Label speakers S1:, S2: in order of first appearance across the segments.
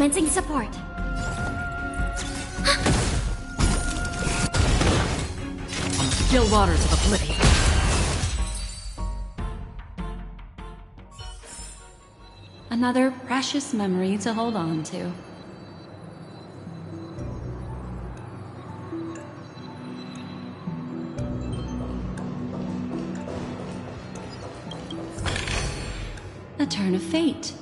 S1: Commencing support.
S2: On the still waters of oblivion. Another precious memory to hold on to. A turn of fate.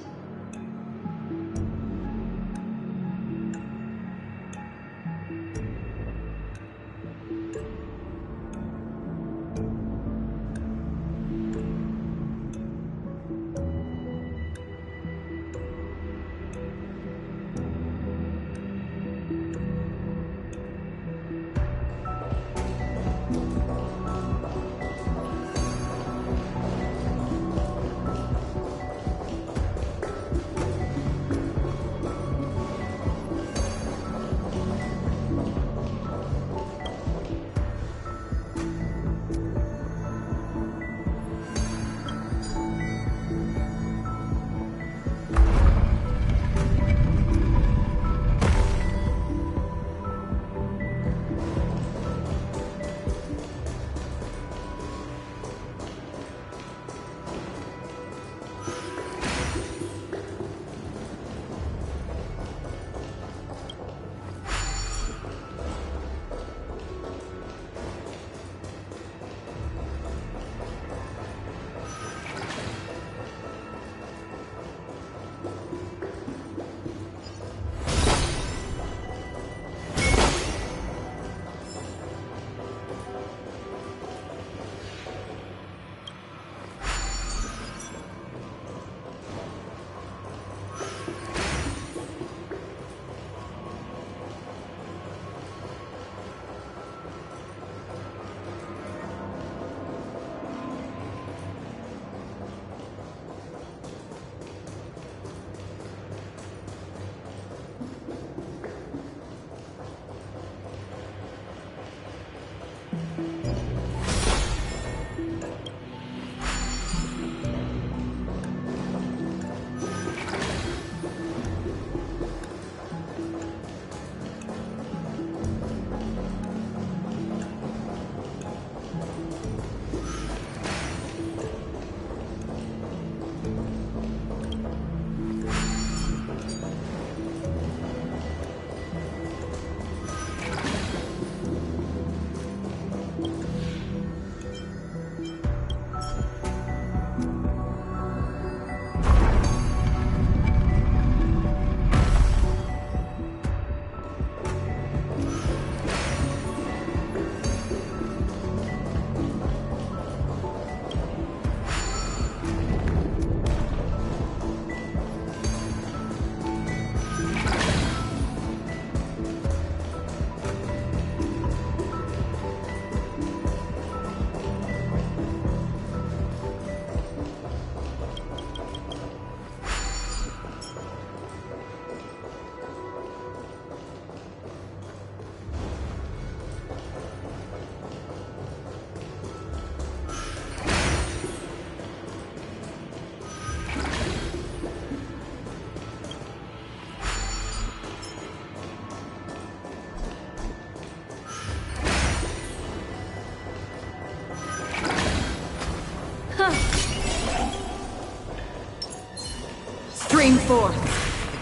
S3: Stream forth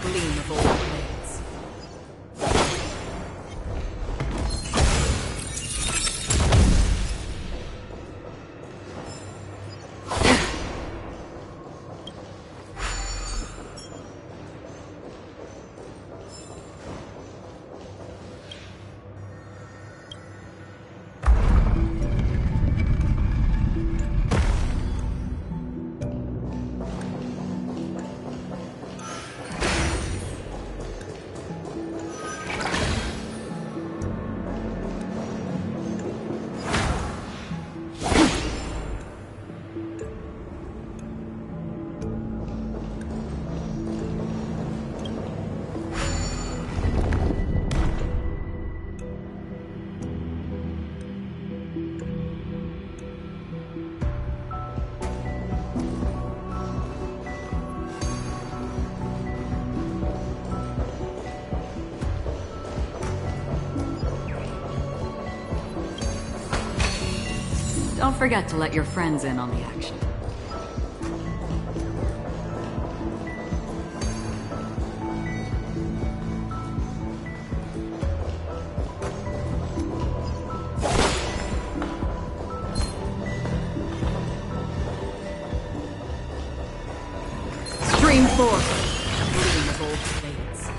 S3: the gleam of all blades. Don't forget to let your friends in on the action. Stream forth, gleam of old fates.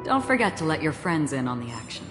S3: Don't forget to let your friends in on the action.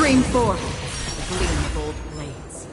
S3: Stream forth the gleam of old blades.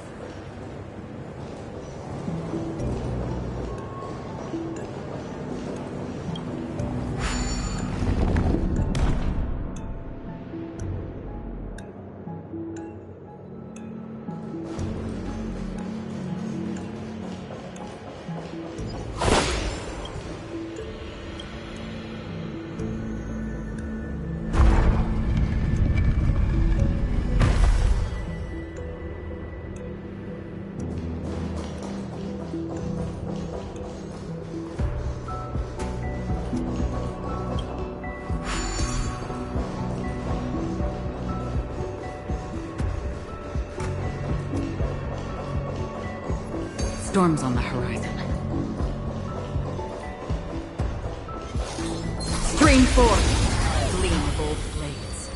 S3: Storms on the horizon. Stream forth, gleam of old blades.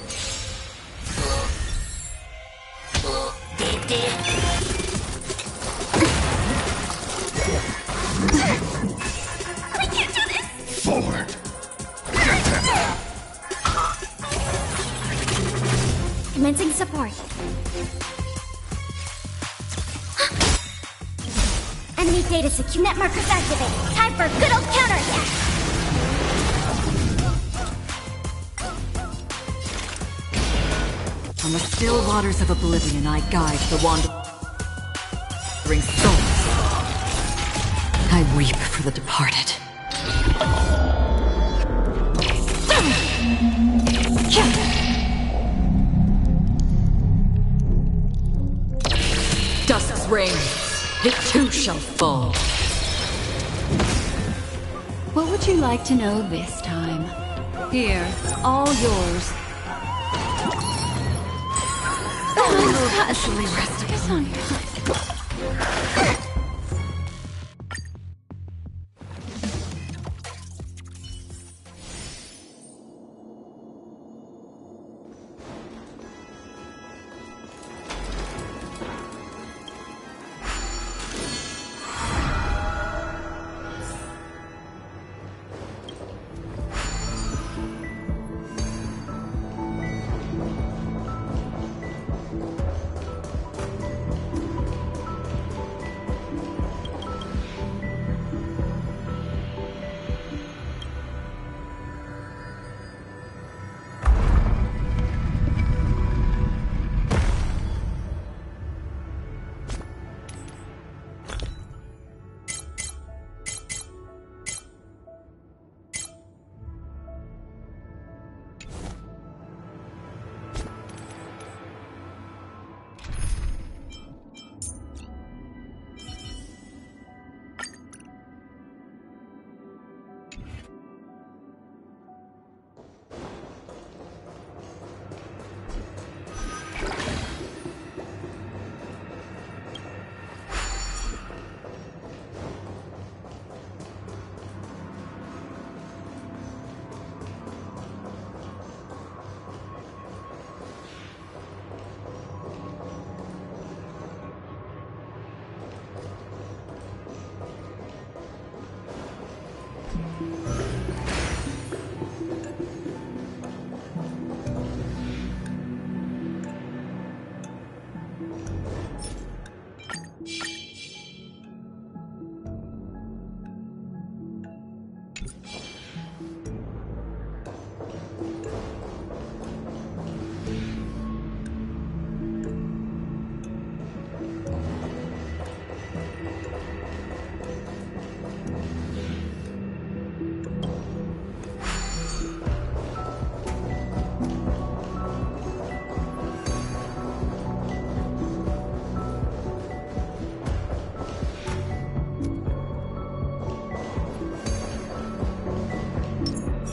S1: We can't do this!
S4: Forward!
S1: Commencing support. Enemy data secure. Net markers activated. Time for a good old counterattack.
S3: On the still waters of oblivion, I guide the wandering souls. I weep for the departed. Dusk's reign. It too shall fall.
S2: What would you like to know this time? Here, all yours.
S3: Actually rested.
S2: Focus on your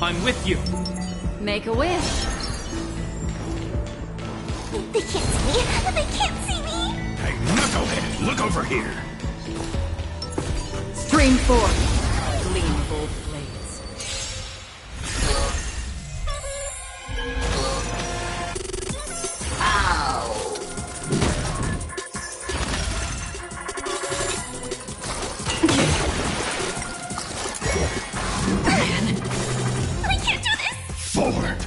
S5: I'm with you.
S2: Make a wish.
S1: They can't see me! They can't see me!
S4: Hey, knucklehead, look over here!
S3: Stream forth, gleam of old blades.
S1: We can't do this!
S4: Forward!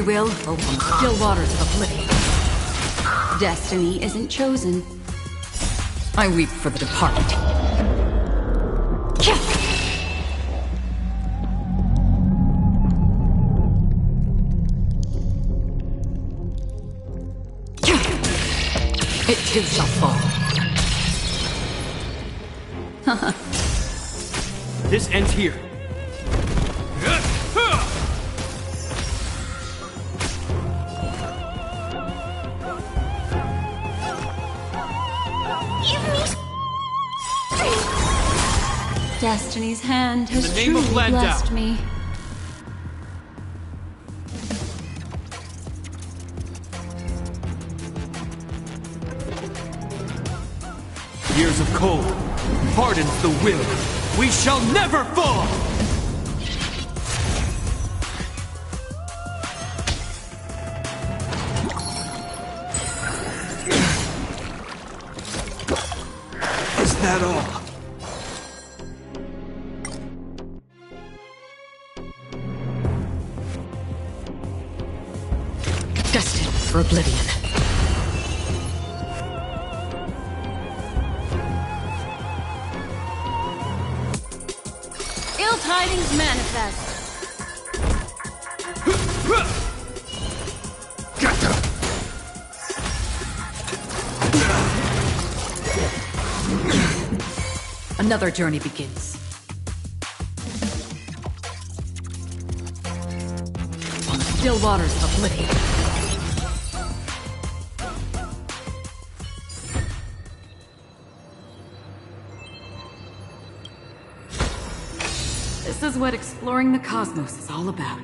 S3: will or won't. Still waters of oblivion.
S2: Destiny isn't chosen.
S3: I weep for the departed. It too shall fall.
S5: This ends here.
S2: Destiny's hand has
S5: In the name of
S2: truly
S5: Landau.
S2: blessed me.
S5: Years of cold hardens the will. We shall never fall! Is that all?
S3: Destined for oblivion.
S2: Ill tidings manifest.
S3: Another journey begins. On the still waters of oblivion. This is what exploring the cosmos is all about.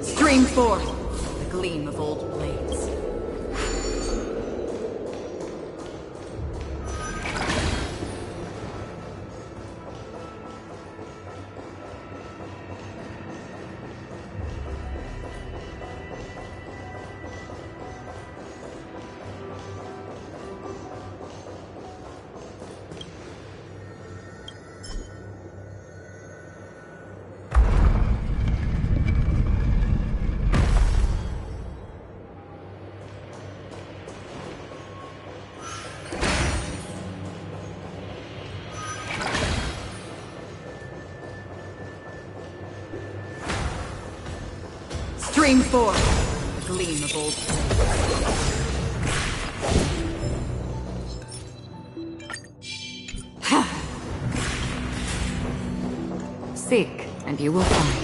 S3: Stream forth the gleam of old blades. Stream forth the gleam of old blades. Seek, and you will find.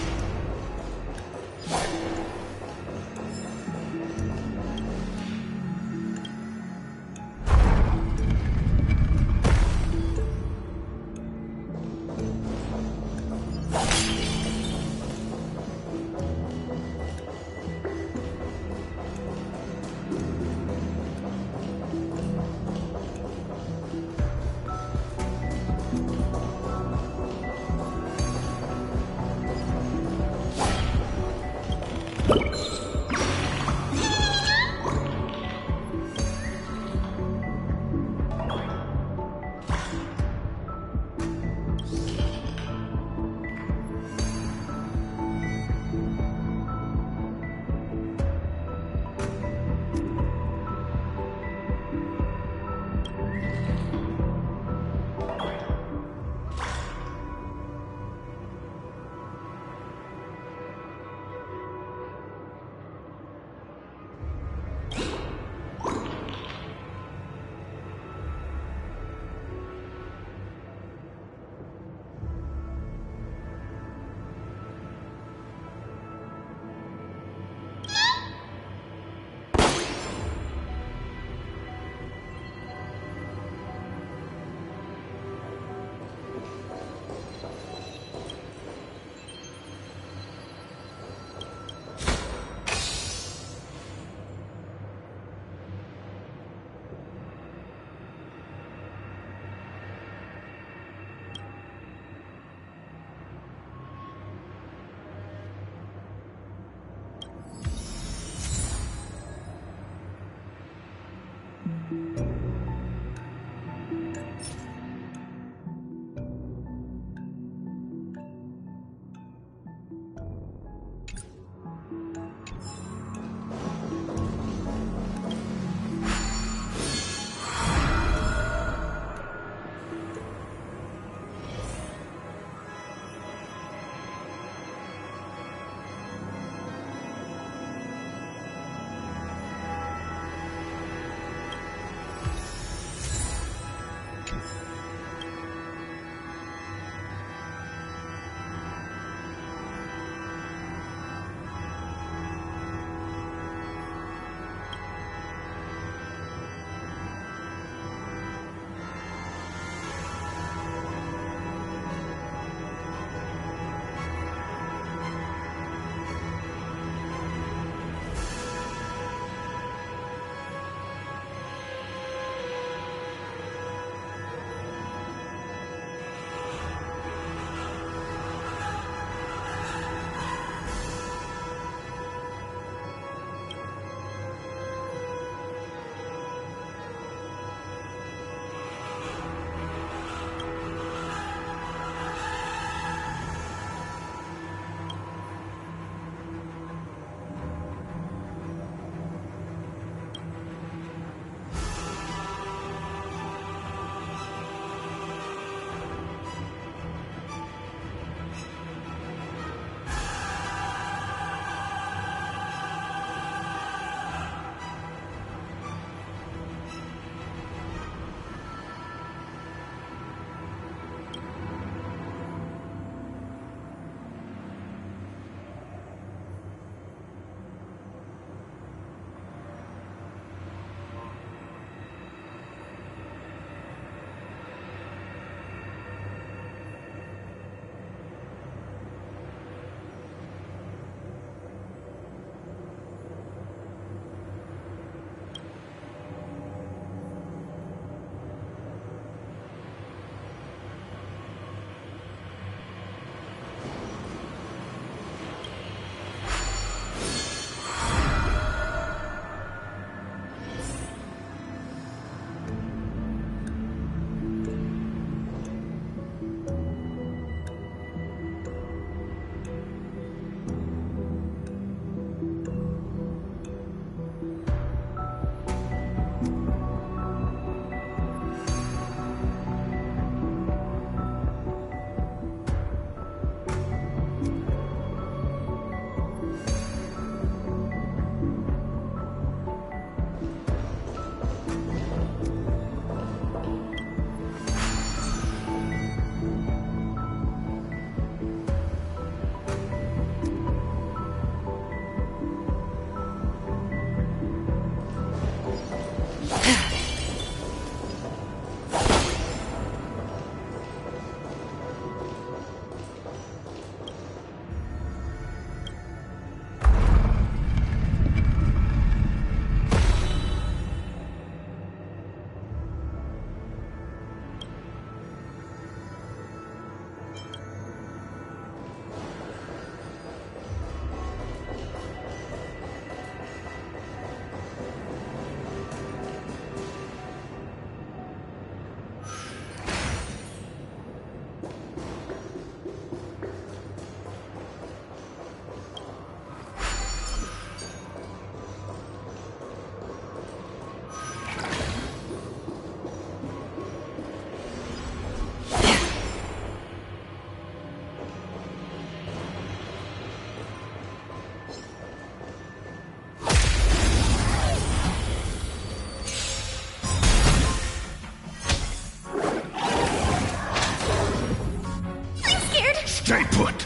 S4: Stay put!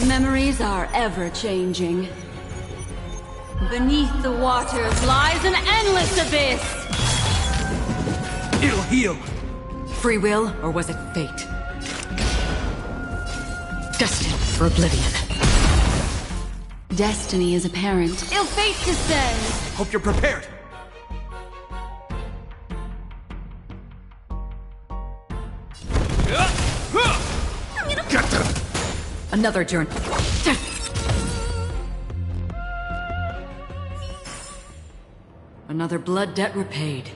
S2: Memories are ever-changing. Beneath the waters lies an endless abyss!
S5: It'll heal.
S3: Free will, or was it fate? Destined for oblivion.
S2: Destiny is apparent. Ill fate descends!
S5: Hope you're prepared.
S4: Get them!
S3: Another journey. Another blood debt repaid.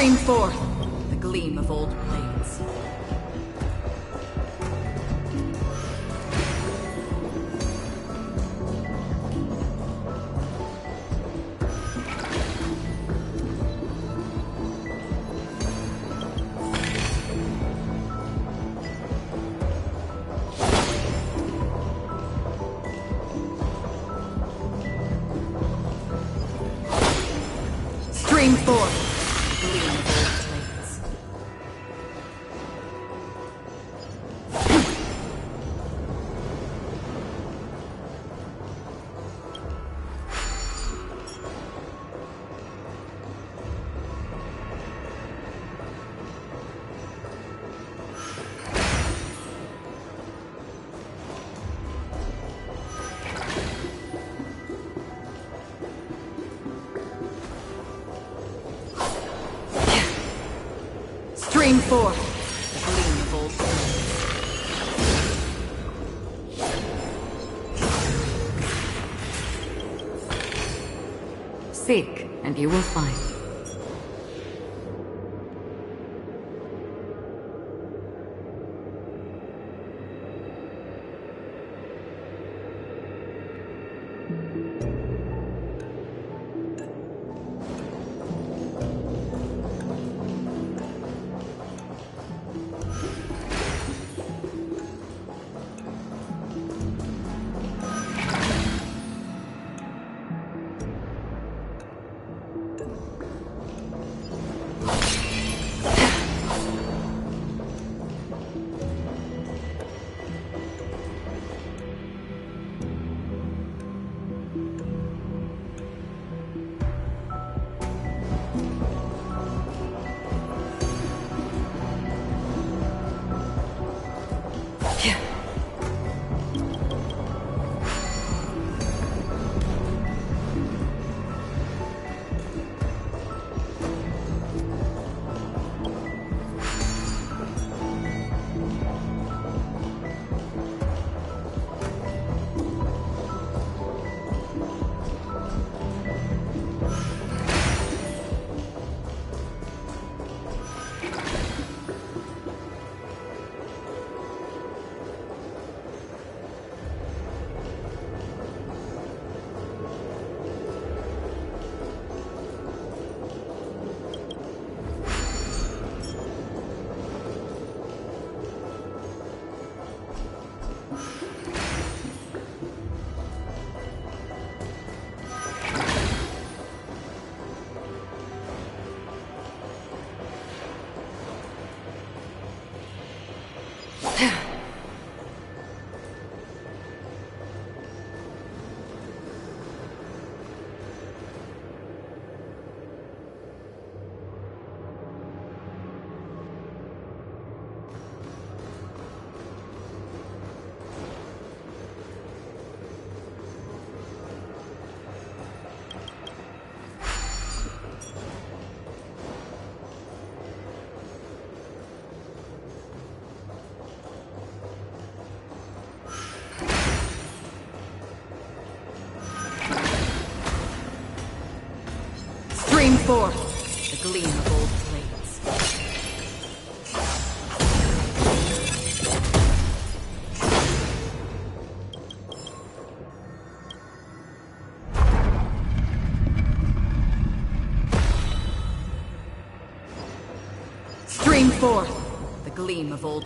S3: Stream forth the gleam of old blades. Stream forth the gleam of old blades. Stream forth the gleam of old blades. Seek, and you will find. Stream forth the gleam of old blades. Stream forth the gleam of old.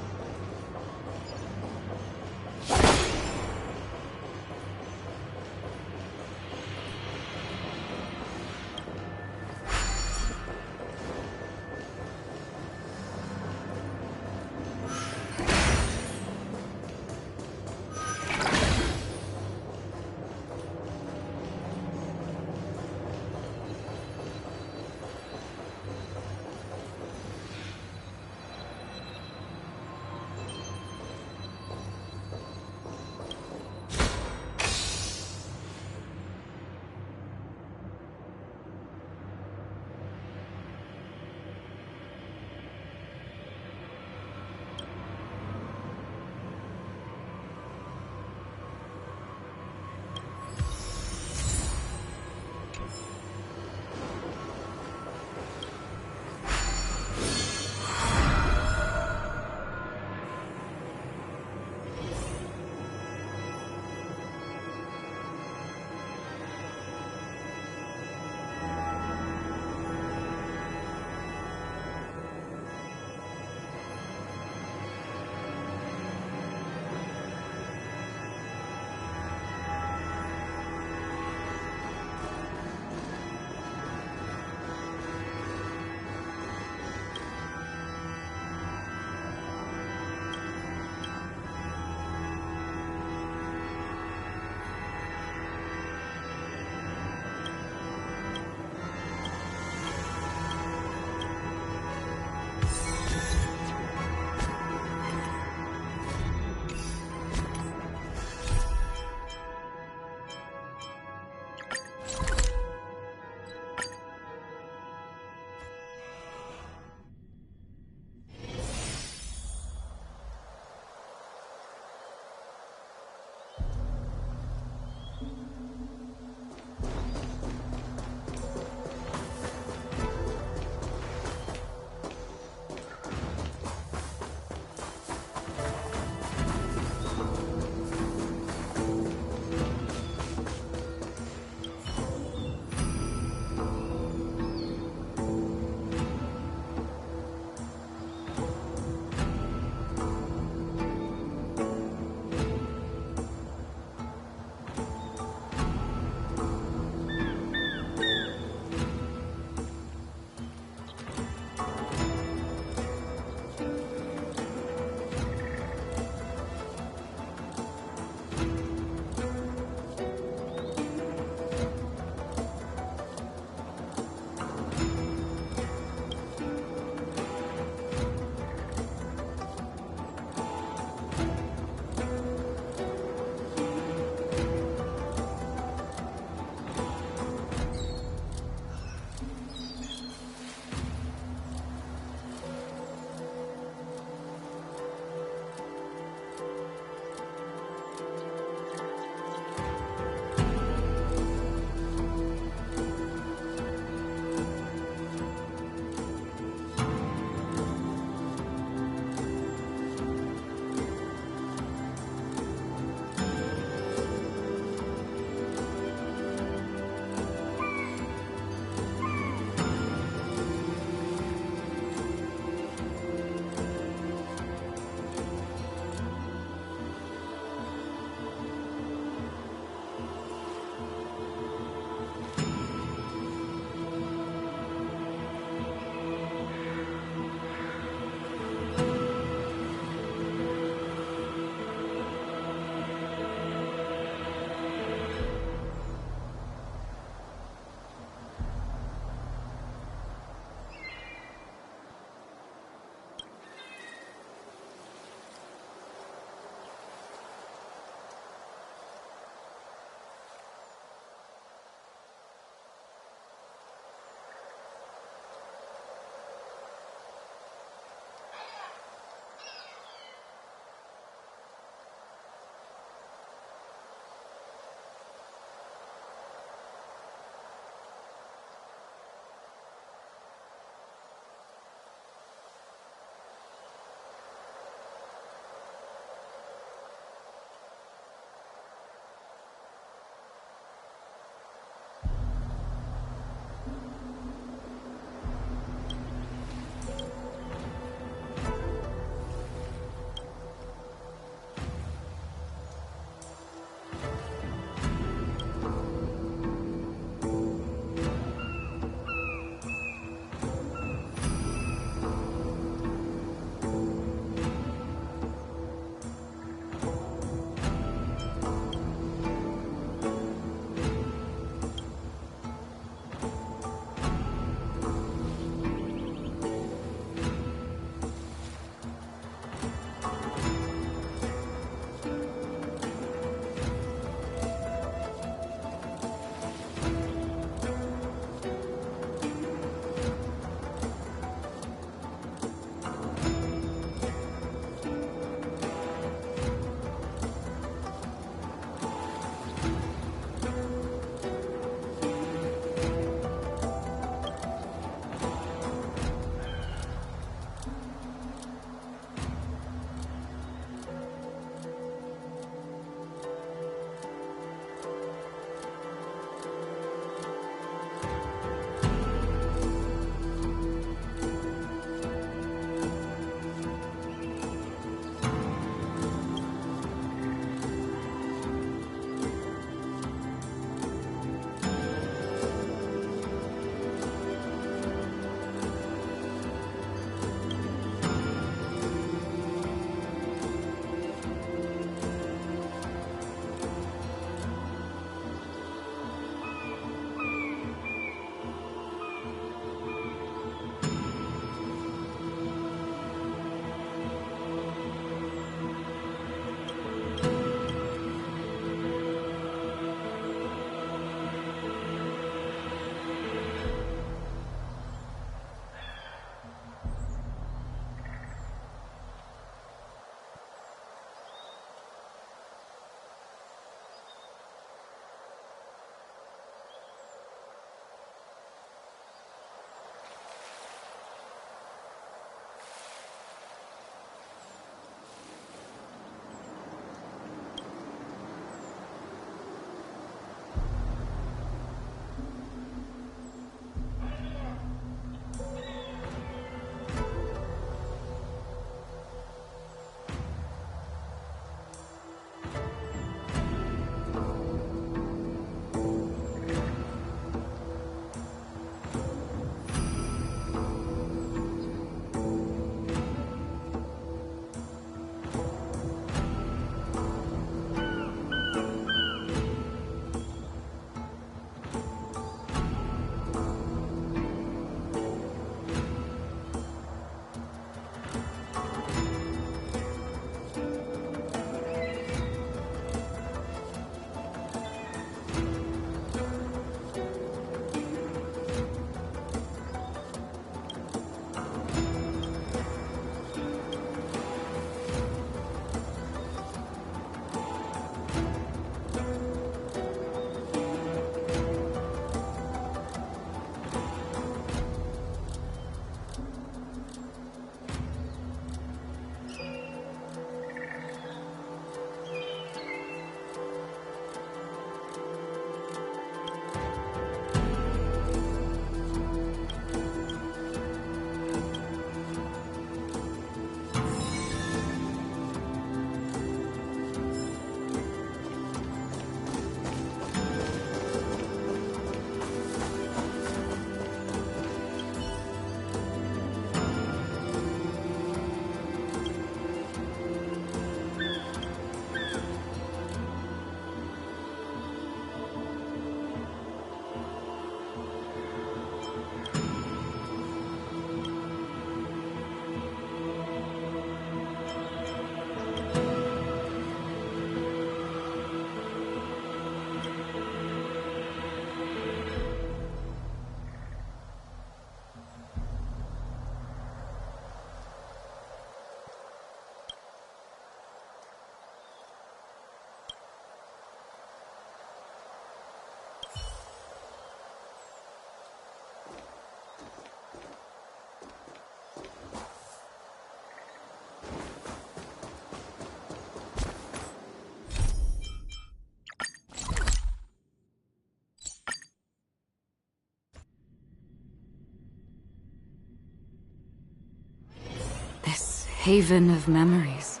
S3: haven of memories.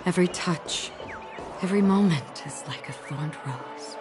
S3: Every touch, every moment is like a thorned rose.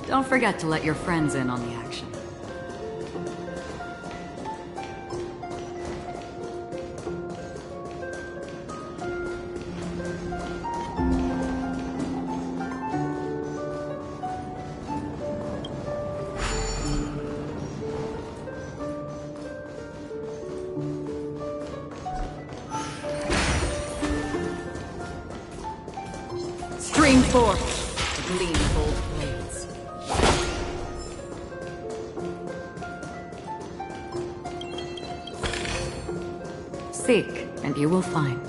S3: Don't forget to let your friends in on the action. Stream forth, the gleam of old blades. Seek, and you will find.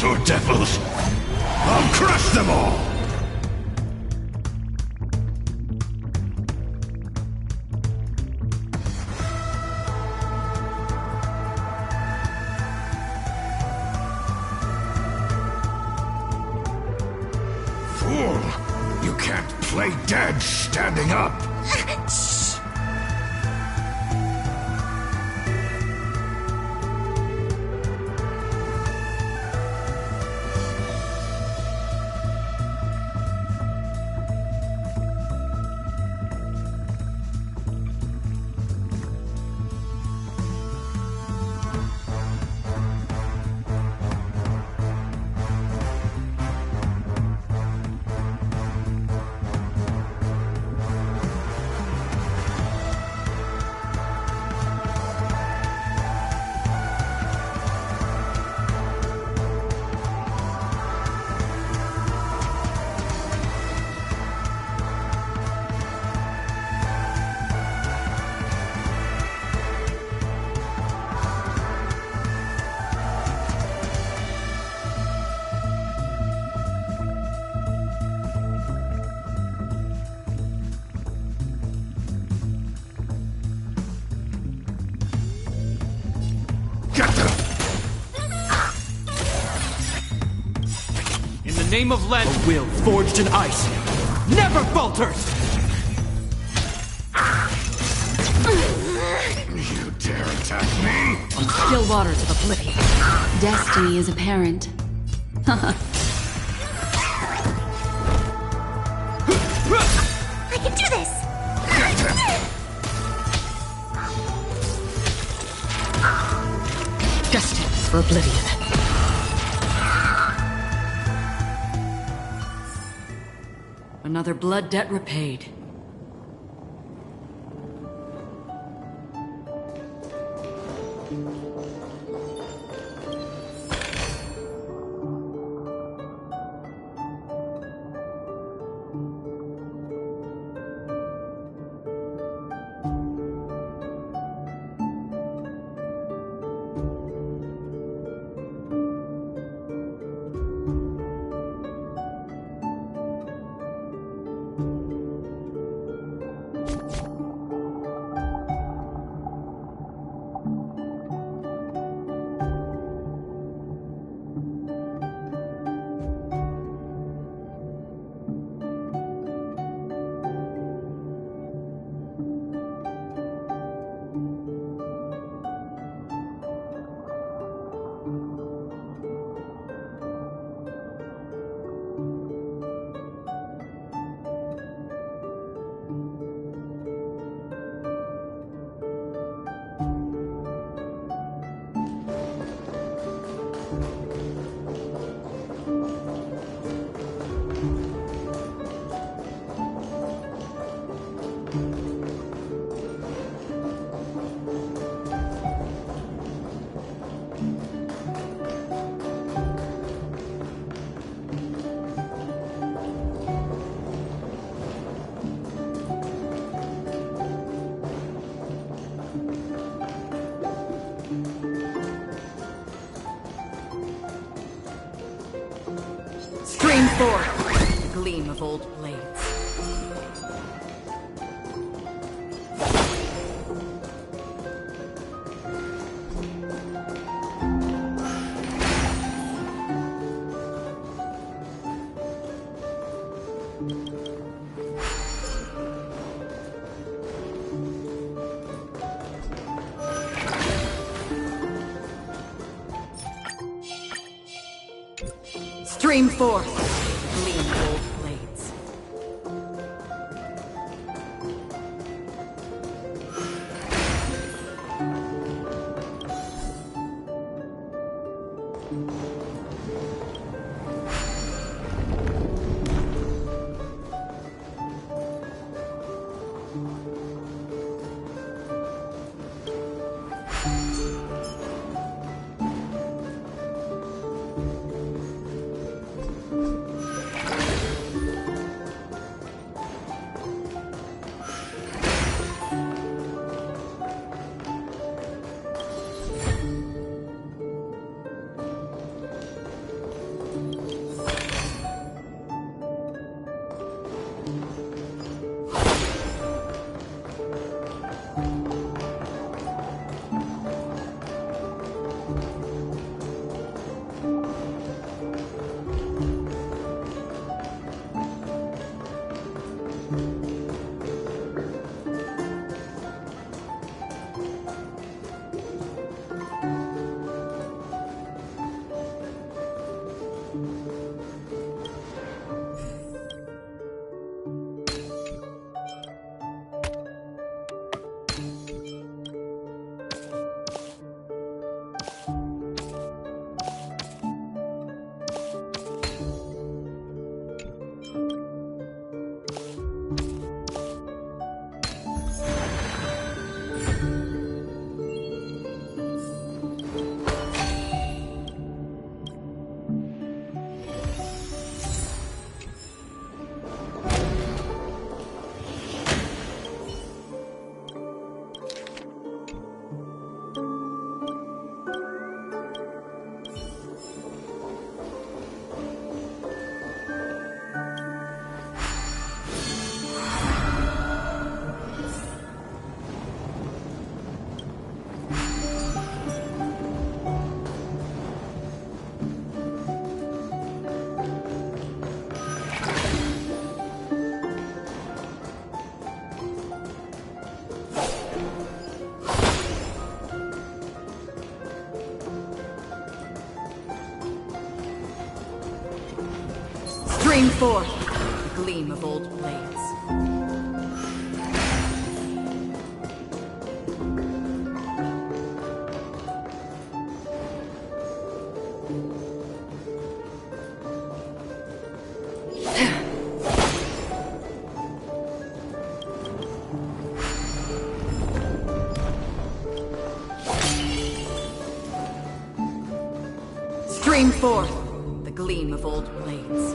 S4: poor devils! I'll crush them all! Fool! You can't play dead standing up!
S5: In the name of Len, a will forged in ice never falters!
S4: You dare attack me?
S3: On the still waters of oblivion.
S2: Destiny is apparent.
S1: I can do this!
S3: Destined for oblivion. Another blood debt repaid. Stream forth, the gleam of old blades. Stream forth, gleam of old blades. Stream forth the gleam of old blades. Stream forth the gleam of old blades.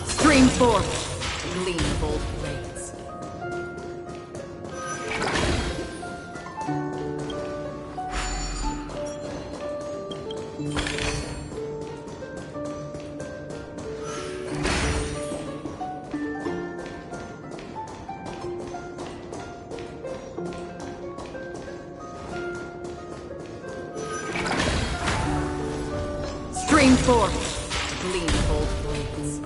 S3: Stream forth the gleam of old blades. Stream forth the gleam of old blades.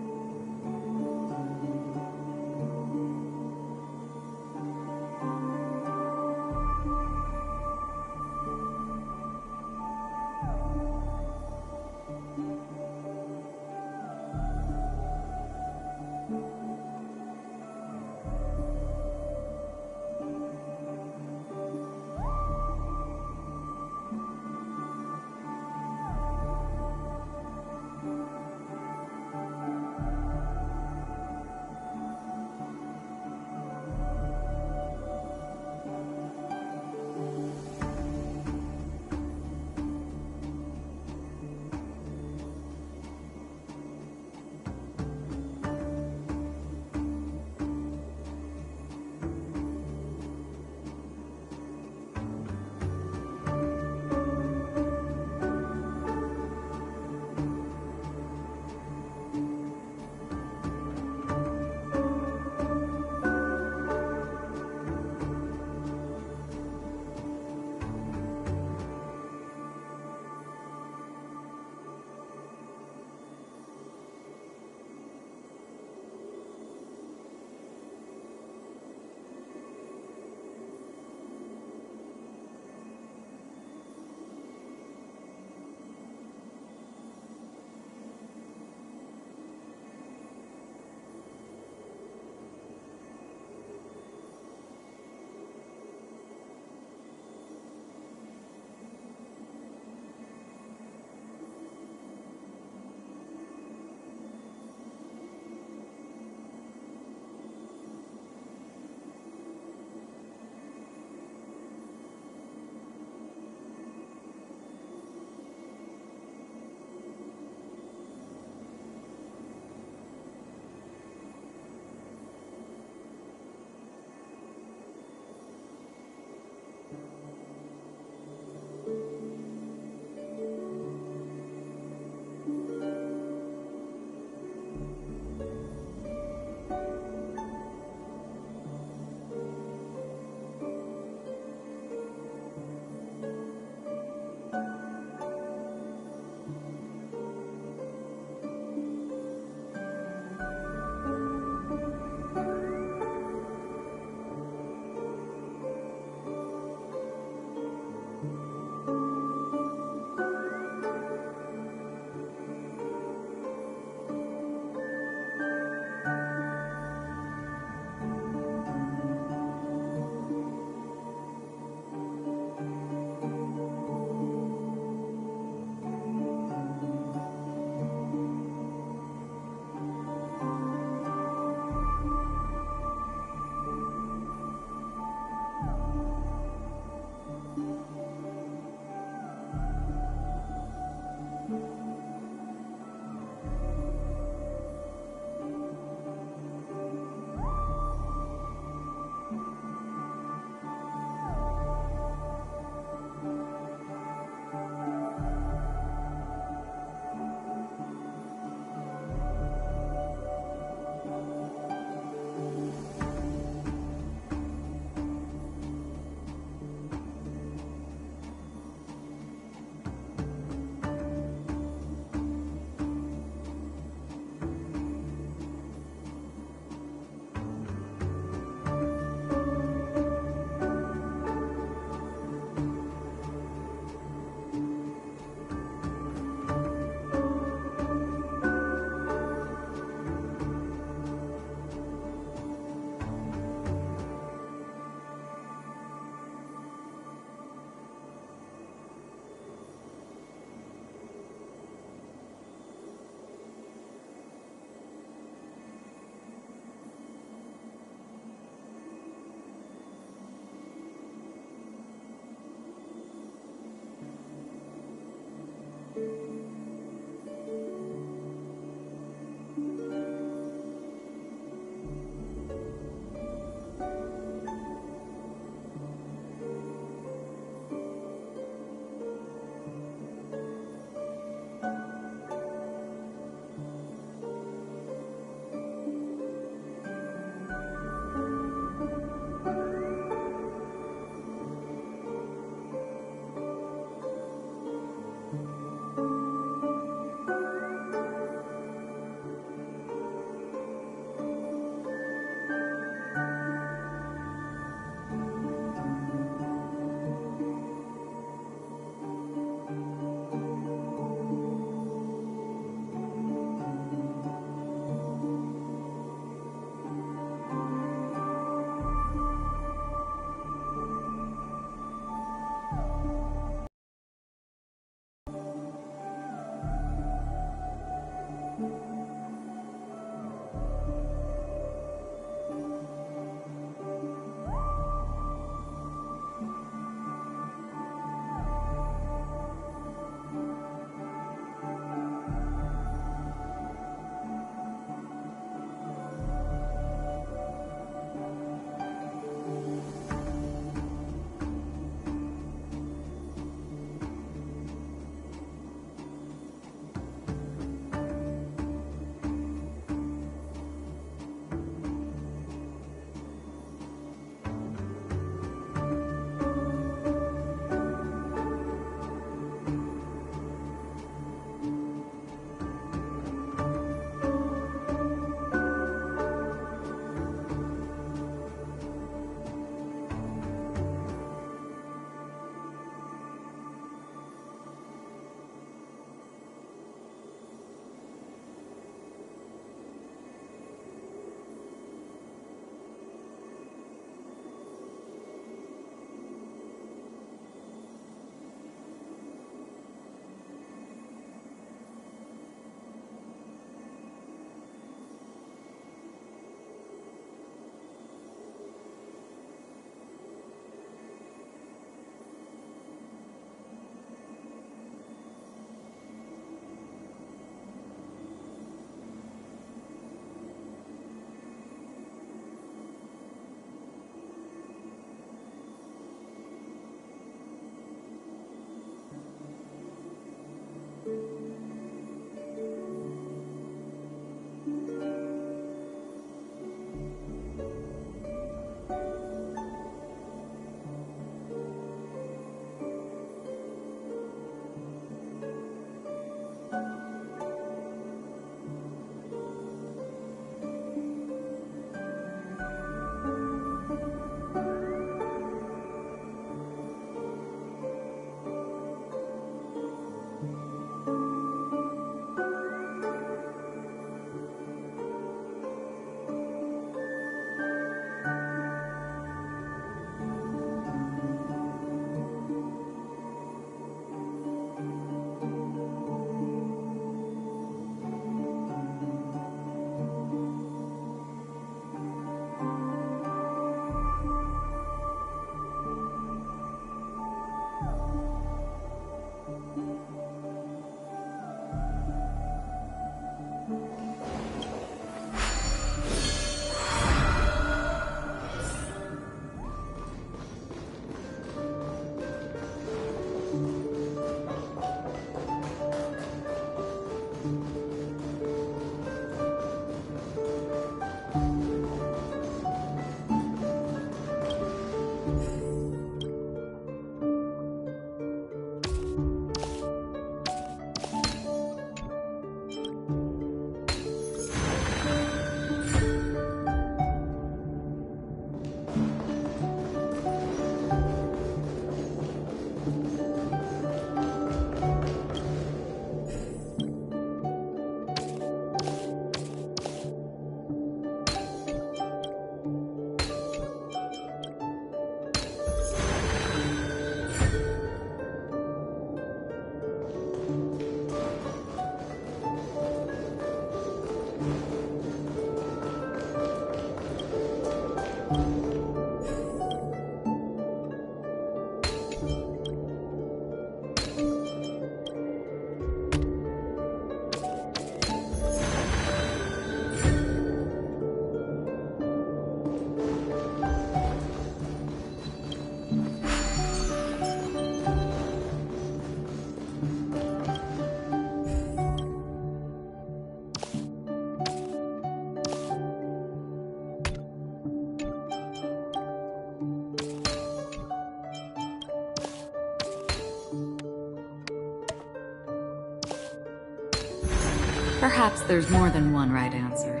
S3: Perhaps there's more than one right answer.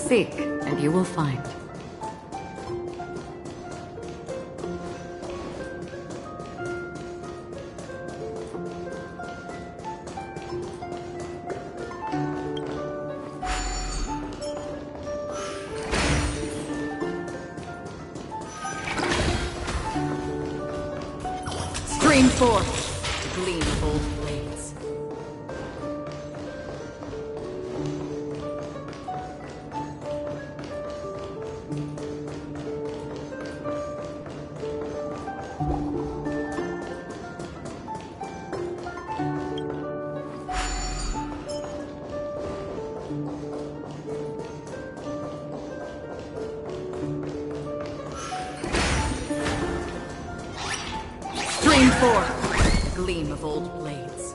S3: Seek, and you will find. Stream forth, gleam of old blades. Stream forth, gleam of old blades.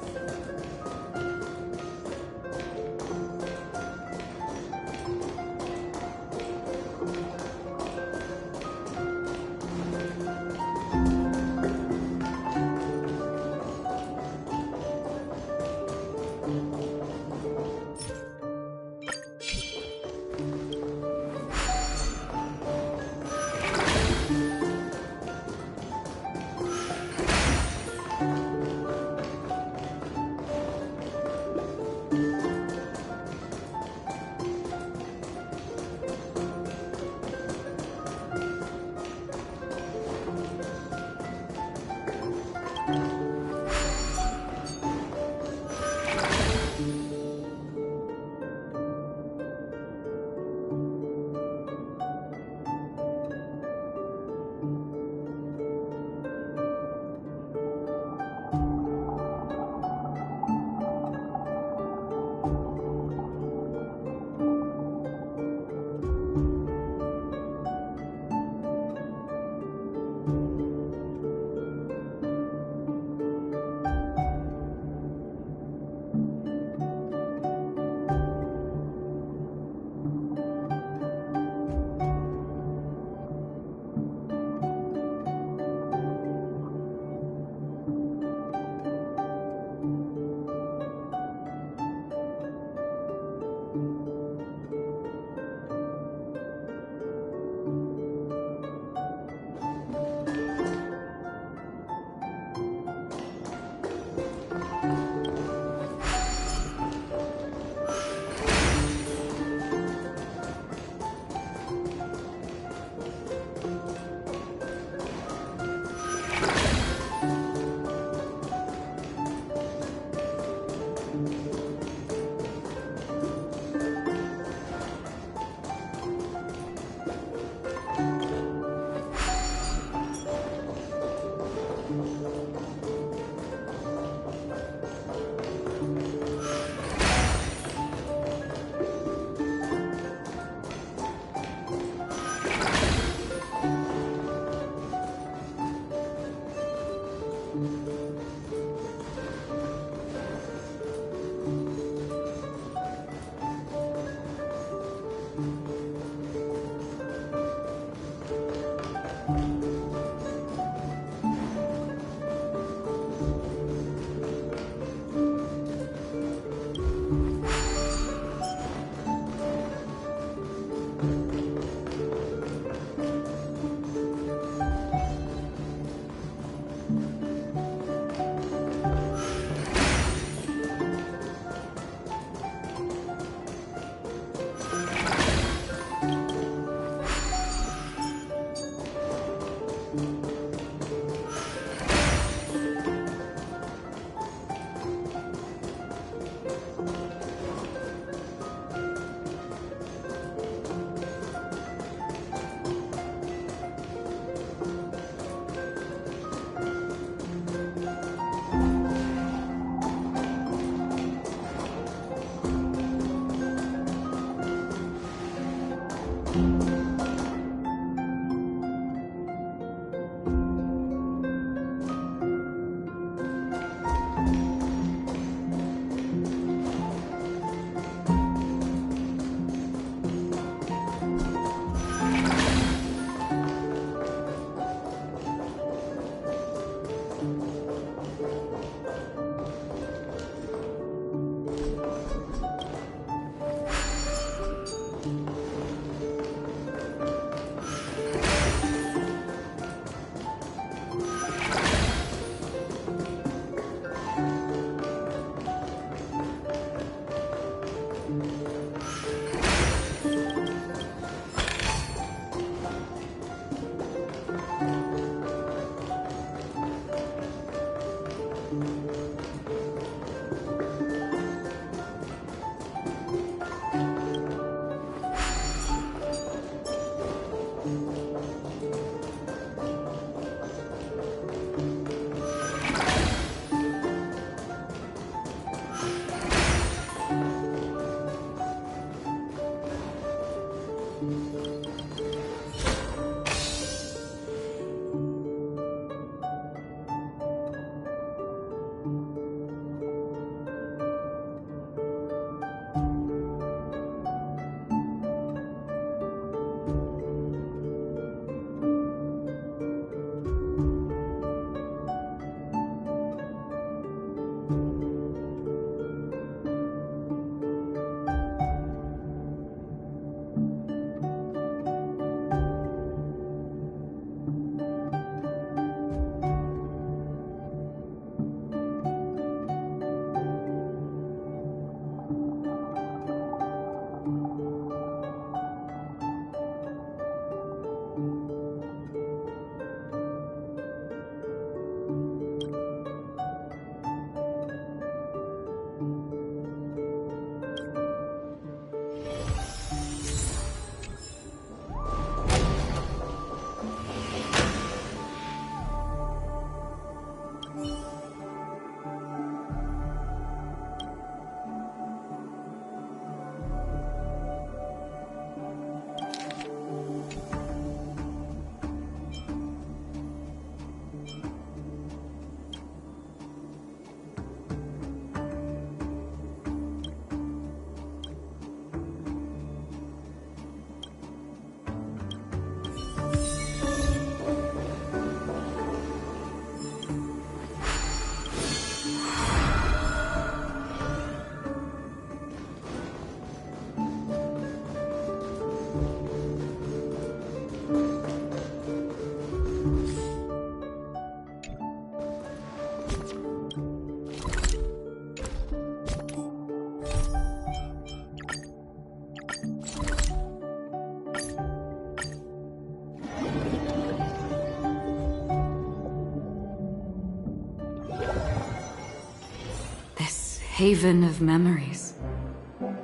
S3: Haven of memories.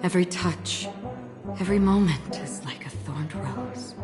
S3: Every touch, every moment is like a thorned rose.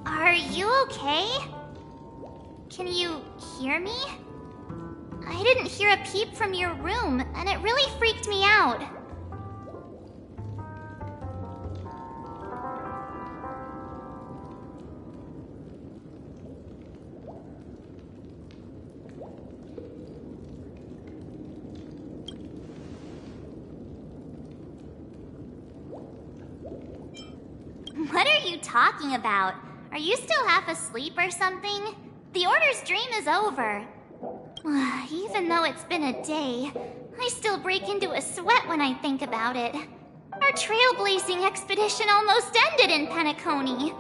S1: Are you okay? Can you hear me? I didn't hear a peep from your room, and it really freaked me out. What are you talking about? Are you still half asleep or something? The Order's dream is over. Even though it's been a day, I still break into a sweat when I think about it. Our trailblazing expedition almost ended in Penacony.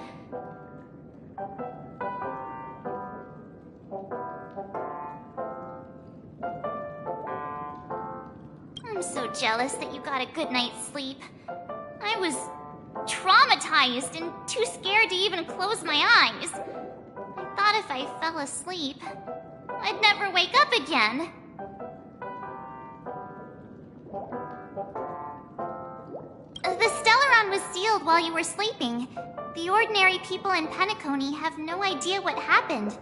S1: I'm so jealous that you got a good night's sleep. I was traumatized and too scared to even close my eyes. I thought if I fell asleep, I'd never wake up again. The Stellaron was sealed while you were sleeping. The ordinary people in Penacony have no idea what happened.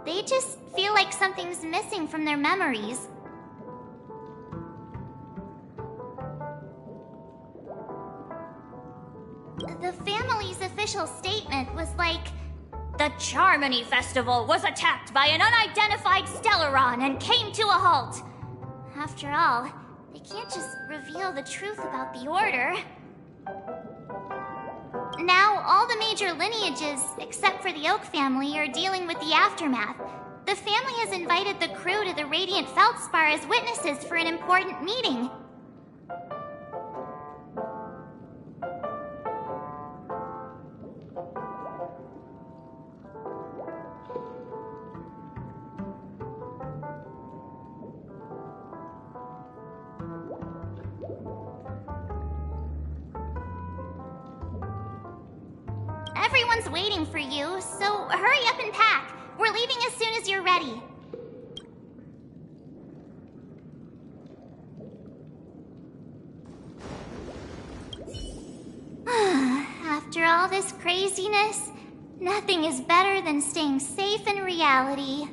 S1: They just feel like something's missing from their memories. The family's official statement was like, "The Charmony Festival was attacked by an unidentified Stellaron and came to a halt." After all, they can't just reveal the truth about the Order. Now, all the major lineages, except for the Oak family, are dealing with the aftermath. The family has invited the crew to the Radiant Feldspar as witnesses for an important meeting. Everyone's waiting for you, so hurry up and pack. We're leaving as soon as you're ready. After all this craziness, nothing is better than staying safe in reality.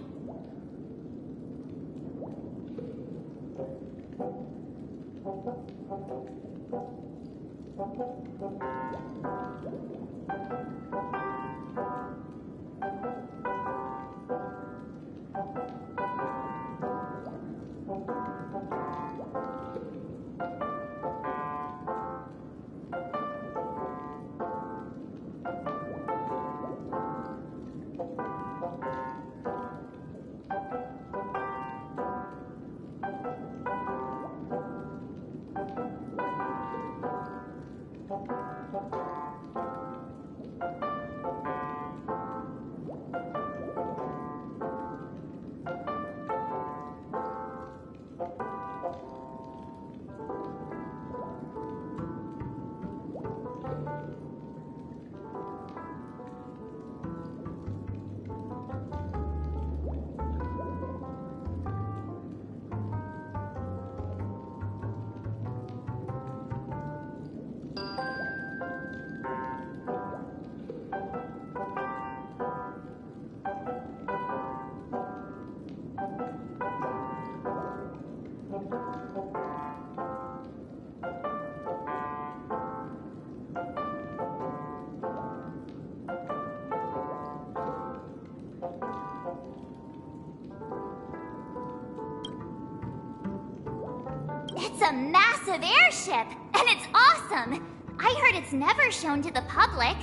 S1: It's a massive airship, and it's awesome! I heard it's never shown to the public.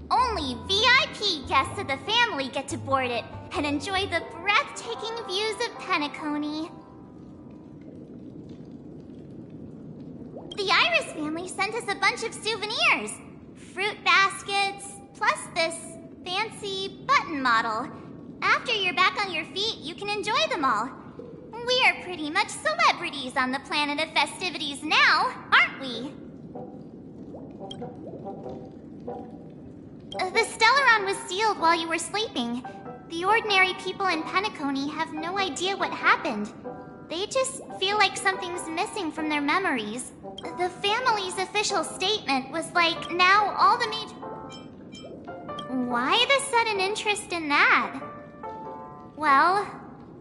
S1: Only VIP guests of the family get to board it and enjoy the breathtaking views of Penacony. The Iris family sent us a bunch of souvenirs. Fruit baskets, plus this fancy button model. After you're back on your feet, you can enjoy them all. We are pretty much celebrities on the planet of festivities now, aren't we? The Stellaron was sealed while you were sleeping. The ordinary people in Penacony have no idea what happened. They just feel like something's missing from their memories. The family's official statement was like, now all the major... Why the sudden interest in that? Well,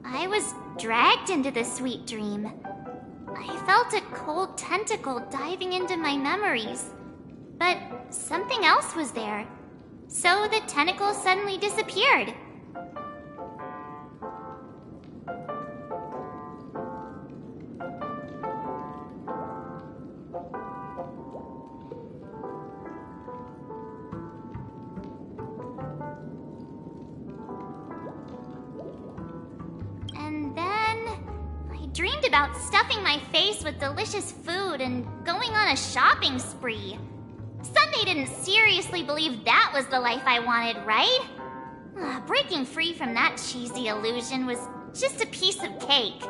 S1: I was dragged into the sweet dream. I felt a cold tentacle diving into my memories. But something else was there. So the tentacle suddenly disappeared. And then I dreamed about stuffing my face with delicious food and going on a shopping spree. Sunday didn't seriously believe that was the life I wanted, right? Breaking free from that cheesy illusion was just a piece of cake.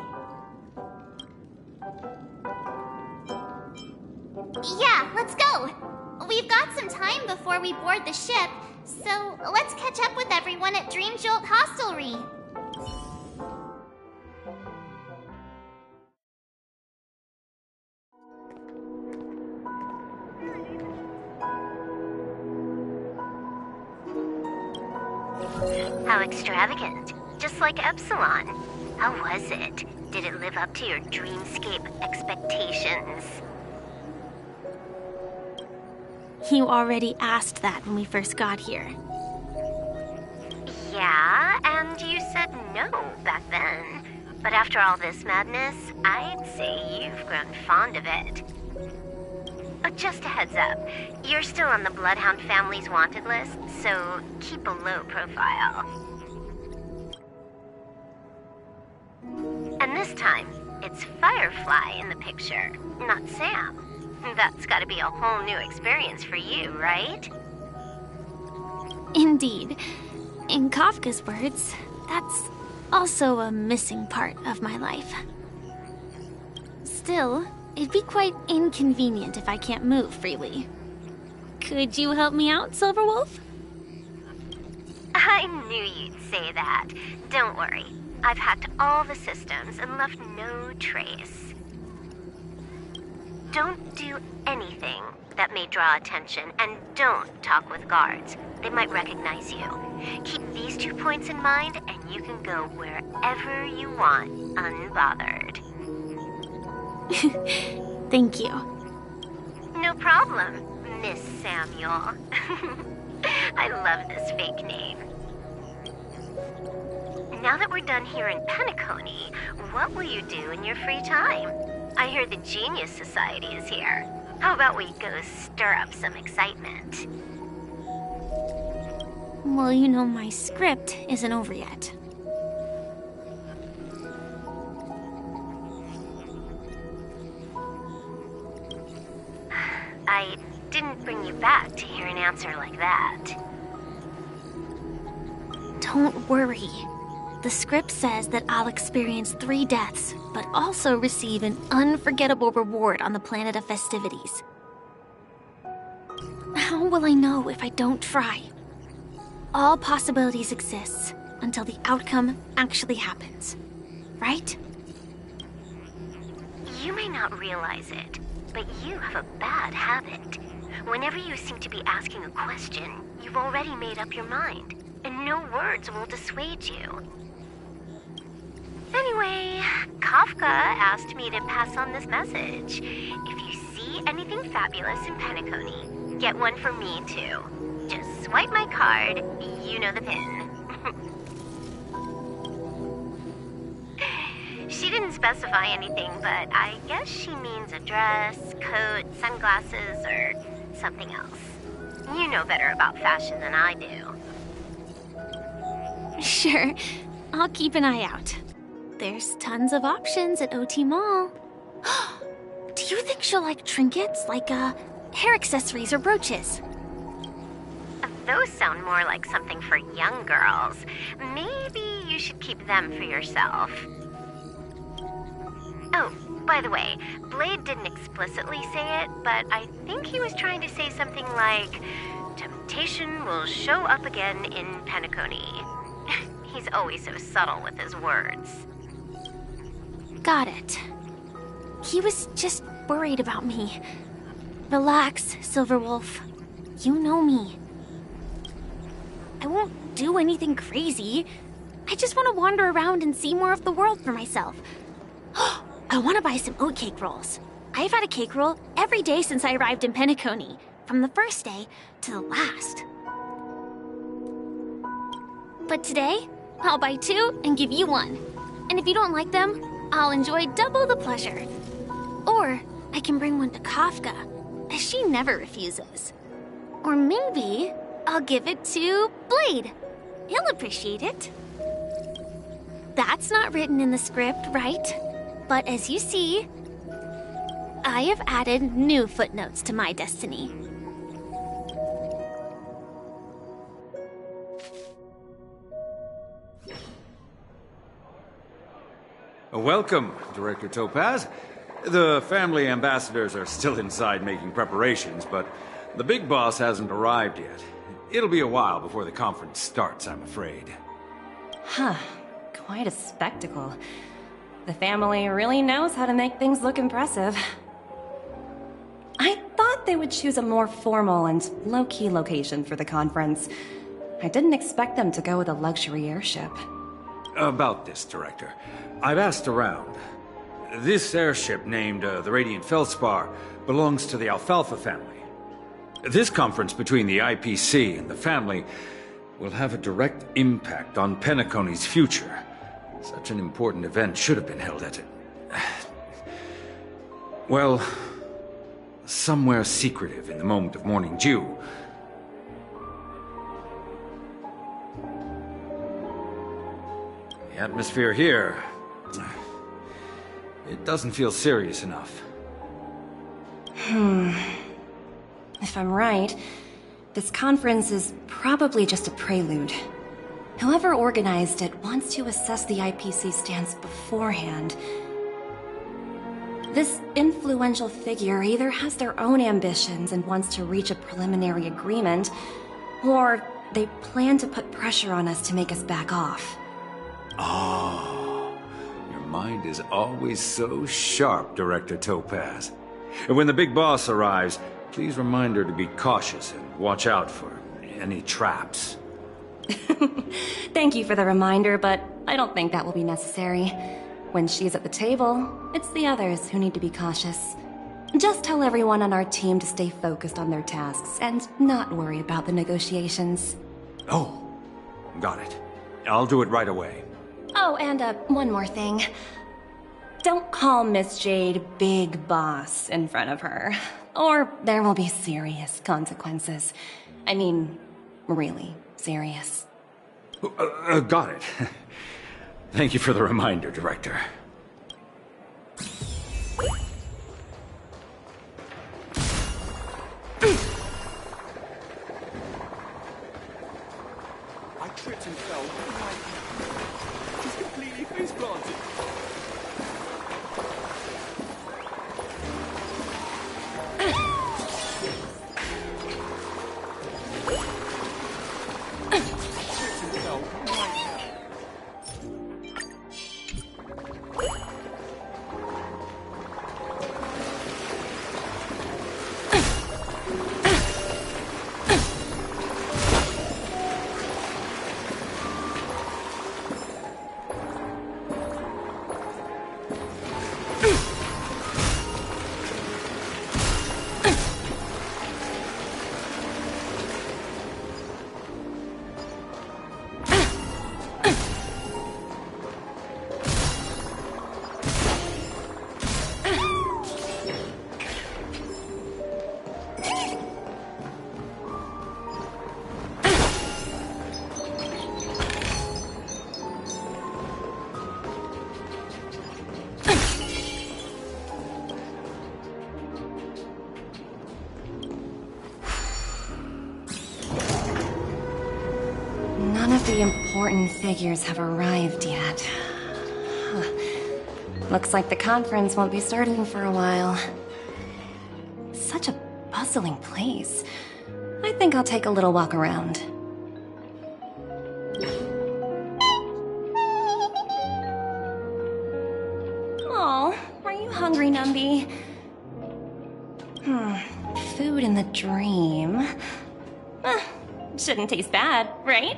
S1: Yeah, let's go. We've got some time before we board the ship, so let's catch up with everyone at Dream Jolt Hostelry.
S6: How extravagant. Just like Epsilon. How was it? Did it live up to your dreamscape expectations?
S7: You already asked that when we first got here.
S6: Yeah, and you said no back then. But after all this madness, I'd say you've grown fond of it. Oh, just a heads up. You're still on the Bloodhound family's wanted list, so keep a low profile. And this time, it's Firefly in the picture, not Sam. That's gotta be a whole new experience for you, right?
S7: Indeed. In Kafka's words, that's also a missing part of my life. Still, it'd be quite inconvenient if I can't move freely. Could you help me out, Silverwolf?
S6: I knew you'd say that. Don't worry. I've hacked all the systems and left no trace. Don't do anything that may draw attention, and don't talk with guards. They might recognize you. Keep these 2 points in mind, and you can go wherever you want, unbothered.
S7: Thank you.
S6: No problem, Miss Samuel. I love this fake name. Now that we're done here in Penacony, what will you do in your free time? I hear the Genius Society is here. How about we go stir up some excitement?
S7: Well, you know my script isn't over yet.
S6: I didn't bring you back to hear an answer like that.
S7: Don't worry. The script says that I'll experience 3 deaths, but also receive an unforgettable reward on the planet of festivities. How will I know if I don't try? All possibilities exist until the outcome actually happens, right?
S6: You may not realize it, but you have a bad habit. Whenever you seem to be asking a question, you've already made up your mind, and no words will dissuade you. Anyway, Kafka asked me to pass on this message. If you see anything fabulous in Penacony, get one for me too. Just swipe my card, you know the pin. She didn't specify anything, but I guess she means a dress, coat, sunglasses, or something else. You know better about fashion than I do.
S7: Sure, I'll keep an eye out. There's tons of options at OT Mall. Do you think she'll like trinkets, like hair accessories or brooches?
S6: Those sound more like something for young girls. Maybe you should keep them for yourself. Oh, by the way, Blade didn't explicitly say it, but I think he was trying to say something like, temptation will show up again in Penacony. He's always so subtle with his words.
S7: Got it. He was just worried about me. Relax, Silverwolf. You know me. I won't do anything crazy. I just want to wander around and see more of the world for myself. I want to buy some oatcake rolls. I've had a cake roll every day since I arrived in Penacony, from the first day to the last. But today, I'll buy 2 and give you 1. And if you don't like them, I'll enjoy double the pleasure. Or I can bring one to Kafka, as she never refuses. Or maybe I'll give it to Blade. He'll appreciate it. That's not written in the script, right? But as you see, I have added new footnotes to my destiny.
S8: Welcome, Director Topaz. The family ambassadors are still inside making preparations, but the big boss hasn't arrived yet. It'll be a while before the conference starts, I'm afraid.
S9: Huh. Quite a spectacle. The family really knows how to make things look impressive. I thought they would choose a more formal and low-key location for the conference. I didn't expect them to go with a luxury airship.
S8: About this, Director. I've asked around. This airship, named the Radiant Feldspar, belongs to the Alfalfa family. This conference between the IPC and the family will have a direct impact on Penacony's future. Such an important event should have been held at well, somewhere secretive in the moment of morning dew. The atmosphere here, it doesn't feel serious enough.
S9: If I'm right, this conference is probably just a prelude. Whoever organized it wants to assess the IPC stance beforehand. This influential figure either has their own ambitions and wants to reach a preliminary agreement, or they plan to put pressure on us to make us back off.
S8: Oh, your mind is always so sharp, Director Topaz. And when the big boss arrives, please remind her to be cautious and watch out for any traps.
S9: Thank you for the reminder, but I don't think that will be necessary. When she's at the table, it's the others who need to be cautious. Just tell everyone on our team to stay focused on their tasks and not worry about the negotiations.
S8: Oh, got it. I'll do it right away.
S9: Oh, and one more thing. Don't call Miss Jade Big Boss in front of her, or there will be serious consequences. I mean, really serious.
S8: Got it. Thank you for the reminder, Director.
S5: I tripped and fell. Just completely face planted.
S9: None of the important figures have arrived yet. Looks like the conference won't be starting for a while. Such a bustling place. I think I'll take a little walk around. Oh, are you hungry, Numby? Food in the dream. Shouldn't taste bad, right?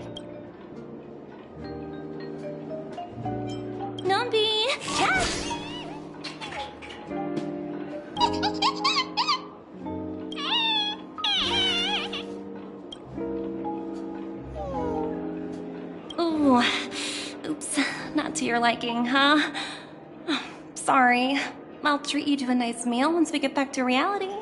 S9: Ooh, oops, not to your liking, huh? Sorry. I'll treat you to a nice meal once we get back to reality.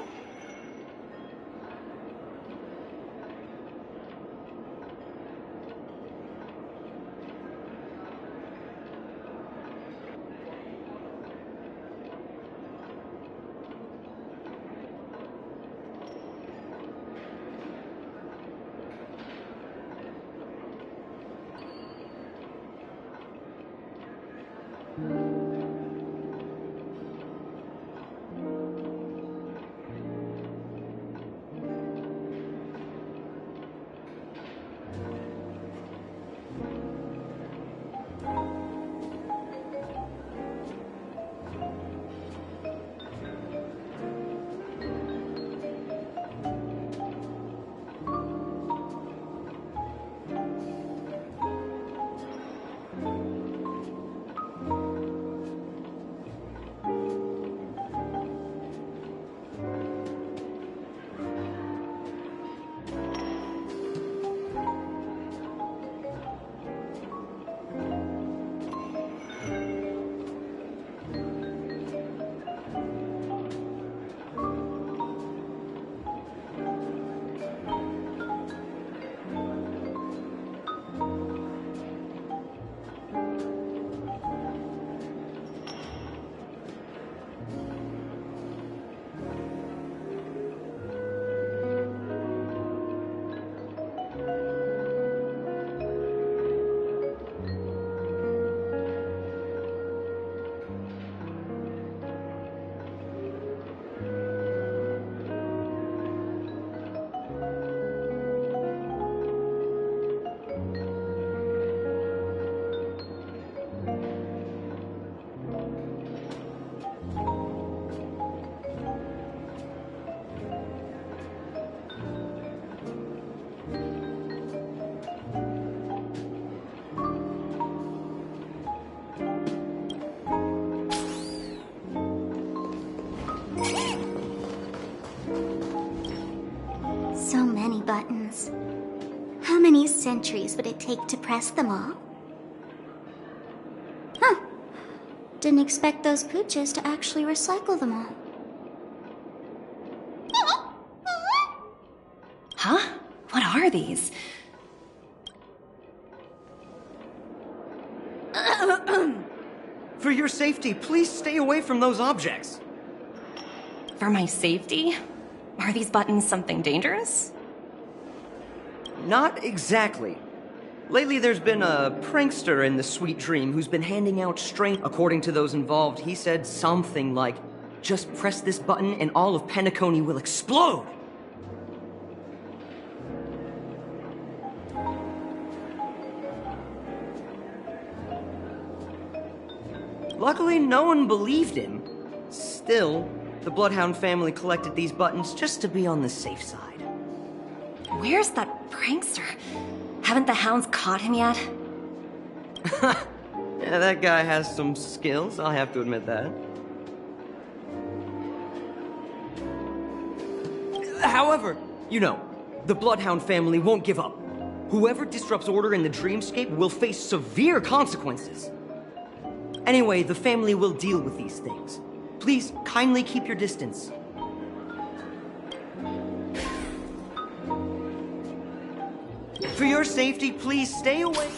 S1: So many buttons. How many centuries would it take to press them all? Huh. Didn't expect those pooches to actually recycle them all.
S9: Huh? What are these?
S10: For your safety, please stay away from those objects.
S9: For my safety? Are these buttons something dangerous?
S10: Not exactly. Lately there's been a prankster in the Sweet Dream who's been handing out strength. According to those involved, he said something like, "Just press this button and all of Penacony will explode!" Luckily, no one believed him. Still, the Bloodhound family collected these buttons just to be on the safe side.
S9: Where's that prankster? Haven't the hounds caught him yet?
S10: Yeah, that guy has some skills, I'll have to admit that. However, you know, the Bloodhound family won't give up. Whoever disrupts order in the Dreamscape will face severe consequences. Anyway, the family will deal with these things. Please, kindly keep your distance. For your safety, please stay away.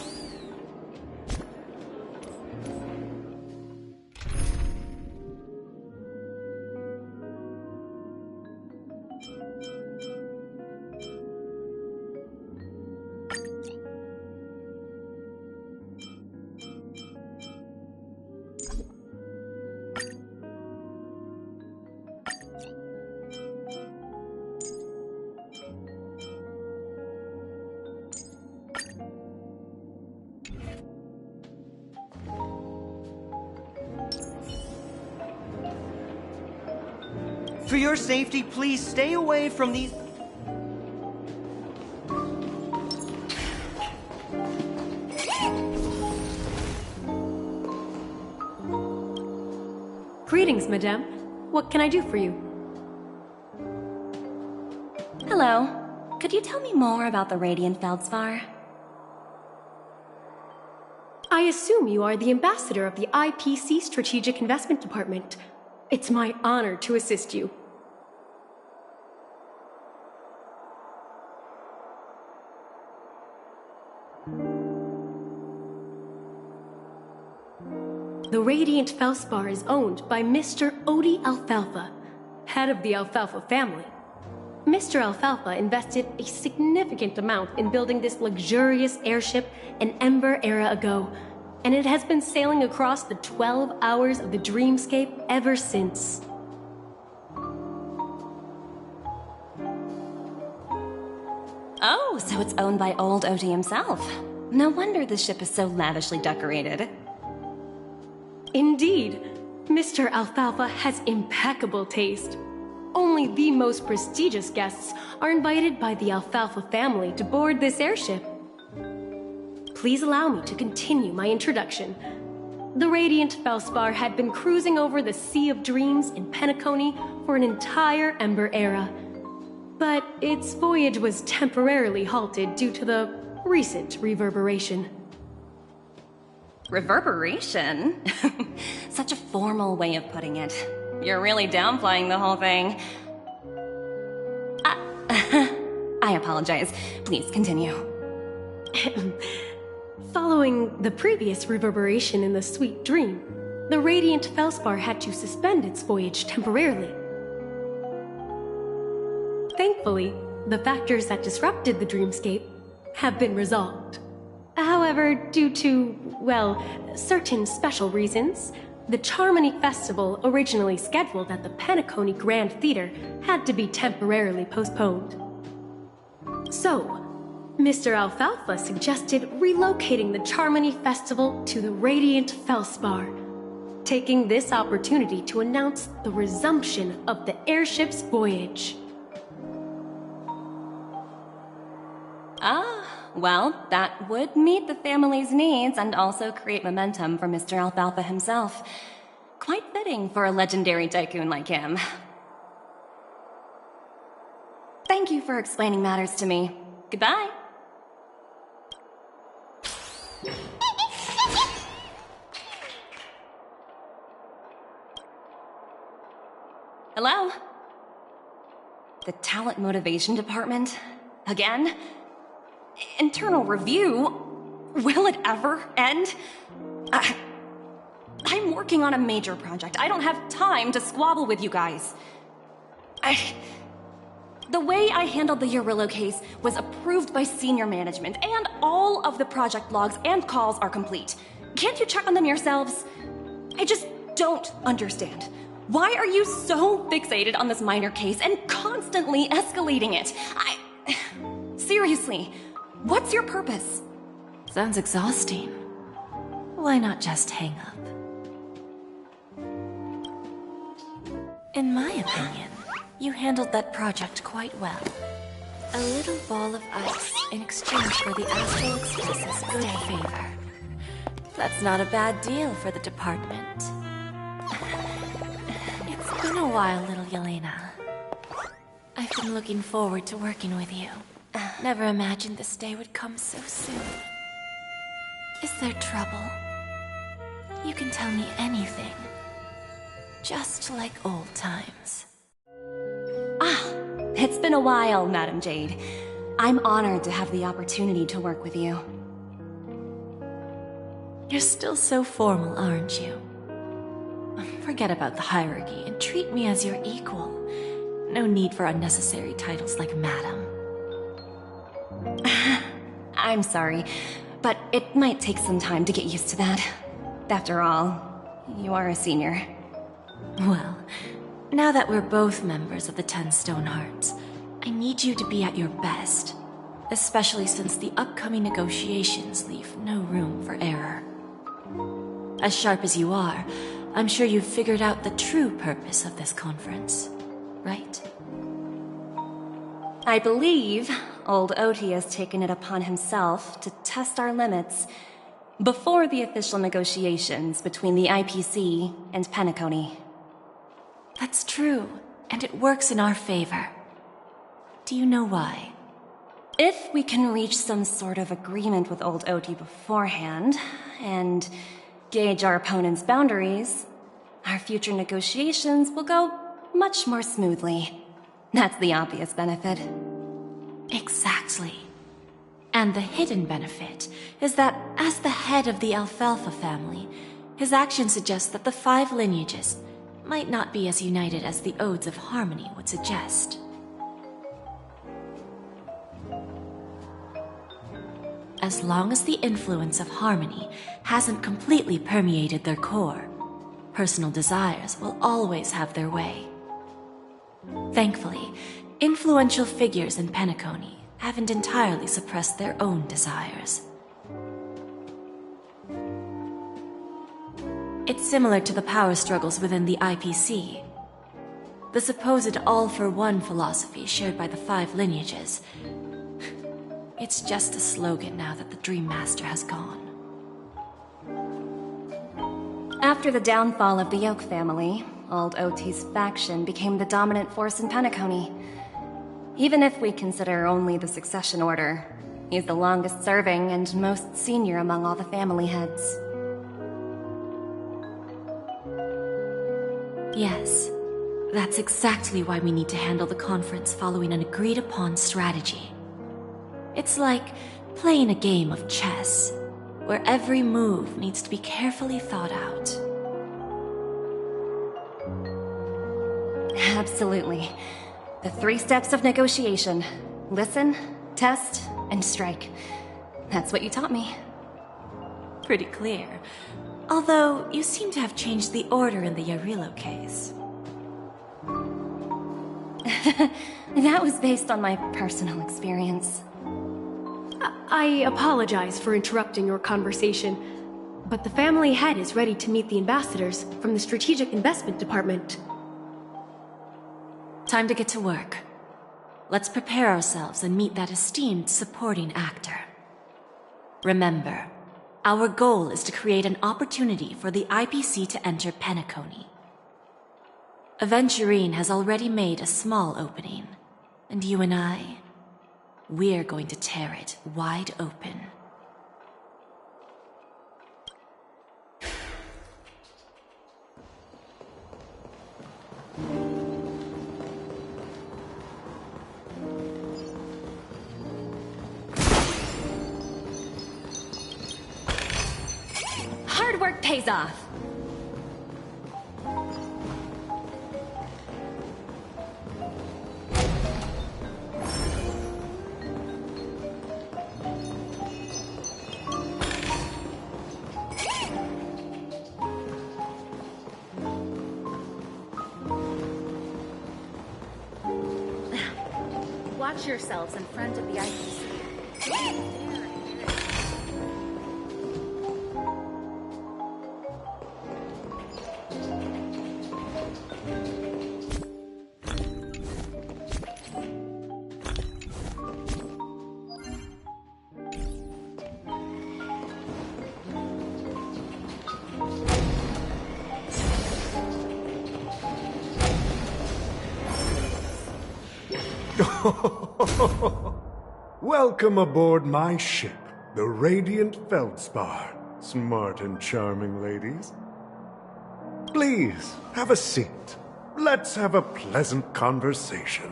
S10: For your safety, please stay away from these...
S11: Greetings, madame. What can I do for you?
S9: Hello. Could you tell me more about the Radiant Feldspar?
S11: I assume you are the ambassador of the IPC Strategic Investment Department. It's my honor to assist you. The Radiant Feldspar is owned by Mr. Odie Alfalfa, head of the Alfalfa family. Mr. Alfalfa invested a significant amount in building this luxurious airship an Ember era ago, and it has been sailing across the 12 hours of the dreamscape ever since.
S9: Oh, so it's owned by old Odie himself. No wonder the ship is so lavishly decorated.
S11: Indeed, Mr. Alfalfa has impeccable taste. Only the most prestigious guests are invited by the Alfalfa family to board this airship. Please allow me to continue my introduction. The Radiant Feldspar had been cruising over the Sea of Dreams in Penacony for an entire Ember era. But its voyage was temporarily halted due to the recent reverberation.
S9: Reverberation? Such a formal way of putting it. You're really downplaying the whole thing. I apologize. Please continue.
S11: Following the previous reverberation in the Sweet Dream, the Radiant Feldspar had to suspend its voyage temporarily. Thankfully, the factors that disrupted the dreamscape have been resolved. However, due to, well, certain special reasons, the Charmony Festival, originally scheduled at the Penacony Grand Theater, had to be temporarily postponed. So, Mr. Alfalfa suggested relocating the Charmony Festival to the Radiant Feldspar, taking this opportunity to announce the resumption of the airship's voyage.
S9: Well, that would meet the family's needs and also create momentum for Mr. Alfalfa himself. Quite fitting for a legendary tycoon like him. Thank you for explaining matters to me. Goodbye. Hello? The Talent Motivation Department? Again? Internal review? Will it ever end? I'm working on a major project. I don't have time to squabble with you guys. The way I handled the Eurillo case was approved by senior management, and all of the project logs and calls are complete. Can't you check on them yourselves? I just don't understand. Why are you so fixated on this minor case and constantly escalating it? Seriously, what's your purpose?
S3: Sounds exhausting. Why not just hang up? In my opinion, you handled that project quite well. A little ball of ice in exchange for the Astral Express's good favor. That's not a bad deal for the department. It's been a while, little Yelena. I've been looking forward to working with you. Never imagined this day would come so soon. Is there trouble? You can tell me anything. Just like old times.
S9: It's been a while, Madam Jade. I'm honored to have the opportunity to work with you.
S3: You're still so formal, aren't you? Forget about the hierarchy and treat me as your equal. No need for unnecessary titles like Madam.
S9: I'm sorry, but it might take some time to get used to that. After all, you are a senior.
S3: Well, now that we're both members of the 10 Stone Hearts, I need you to be at your best. Especially since the upcoming negotiations leave no room for error. As sharp as you are, I'm sure you've figured out the true purpose of this conference, right?
S9: I believe old Odie has taken it upon himself to test our limits before the official negotiations between the IPC and Penacony.
S3: That's true, and it works in our favor. Do you know why?
S9: If we can reach some sort of agreement with old Oti beforehand, and gauge our opponent's boundaries, our future negotiations will go much more smoothly. That's the obvious benefit.
S3: Exactly. And the hidden benefit is that as the head of the Alfalfa family, his actions suggest that the 5 lineages might not be as united as the Odes of Harmony would suggest. As long as the influence of Harmony hasn't completely permeated their core, personal desires will always have their way. Thankfully, influential figures in Penacony haven't entirely suppressed their own desires. It's similar to the power struggles within the IPC. The supposed all-for-one philosophy shared by the 5 lineages. It's just a slogan now that the Dream Master has gone.
S9: After the downfall of the Yoke family, old Oti's faction became the dominant force in Penacony. Even if we consider only the succession order, he's the longest serving and most senior among all the family heads.
S3: Yes, that's exactly why we need to handle the conference following an agreed-upon strategy. It's like playing a game of chess, where every move needs to be carefully thought out.
S9: Absolutely. The 3 steps of negotiation. Listen, test, and strike. That's what you taught me.
S3: Pretty clear. Although, you seem to have changed the order in the Yarilo case.
S9: That was based on my personal experience.
S11: I apologize for interrupting your conversation, but the family head is ready to meet the ambassadors from the Strategic Investment Department.
S3: Time to get to work. Let's prepare ourselves and meet that esteemed supporting actor. Remember, our goal is to create an opportunity for the IPC to enter Penacony. Aventurine has already made a small opening, and you and I, we're going to tear it wide open.
S9: Hard work pays off.
S2: Watch yourselves in front of the IPC.
S4: Welcome aboard my ship, the Radiant Feldspar, smart and charming ladies. Please, have a seat. Let's have a pleasant conversation.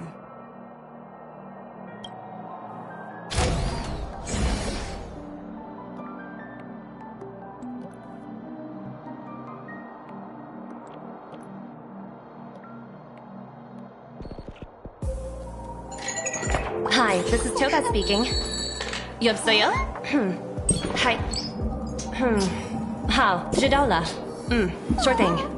S9: Hi, this is Toga speaking. 여보세요? Hi. How? 知道了. Sure thing.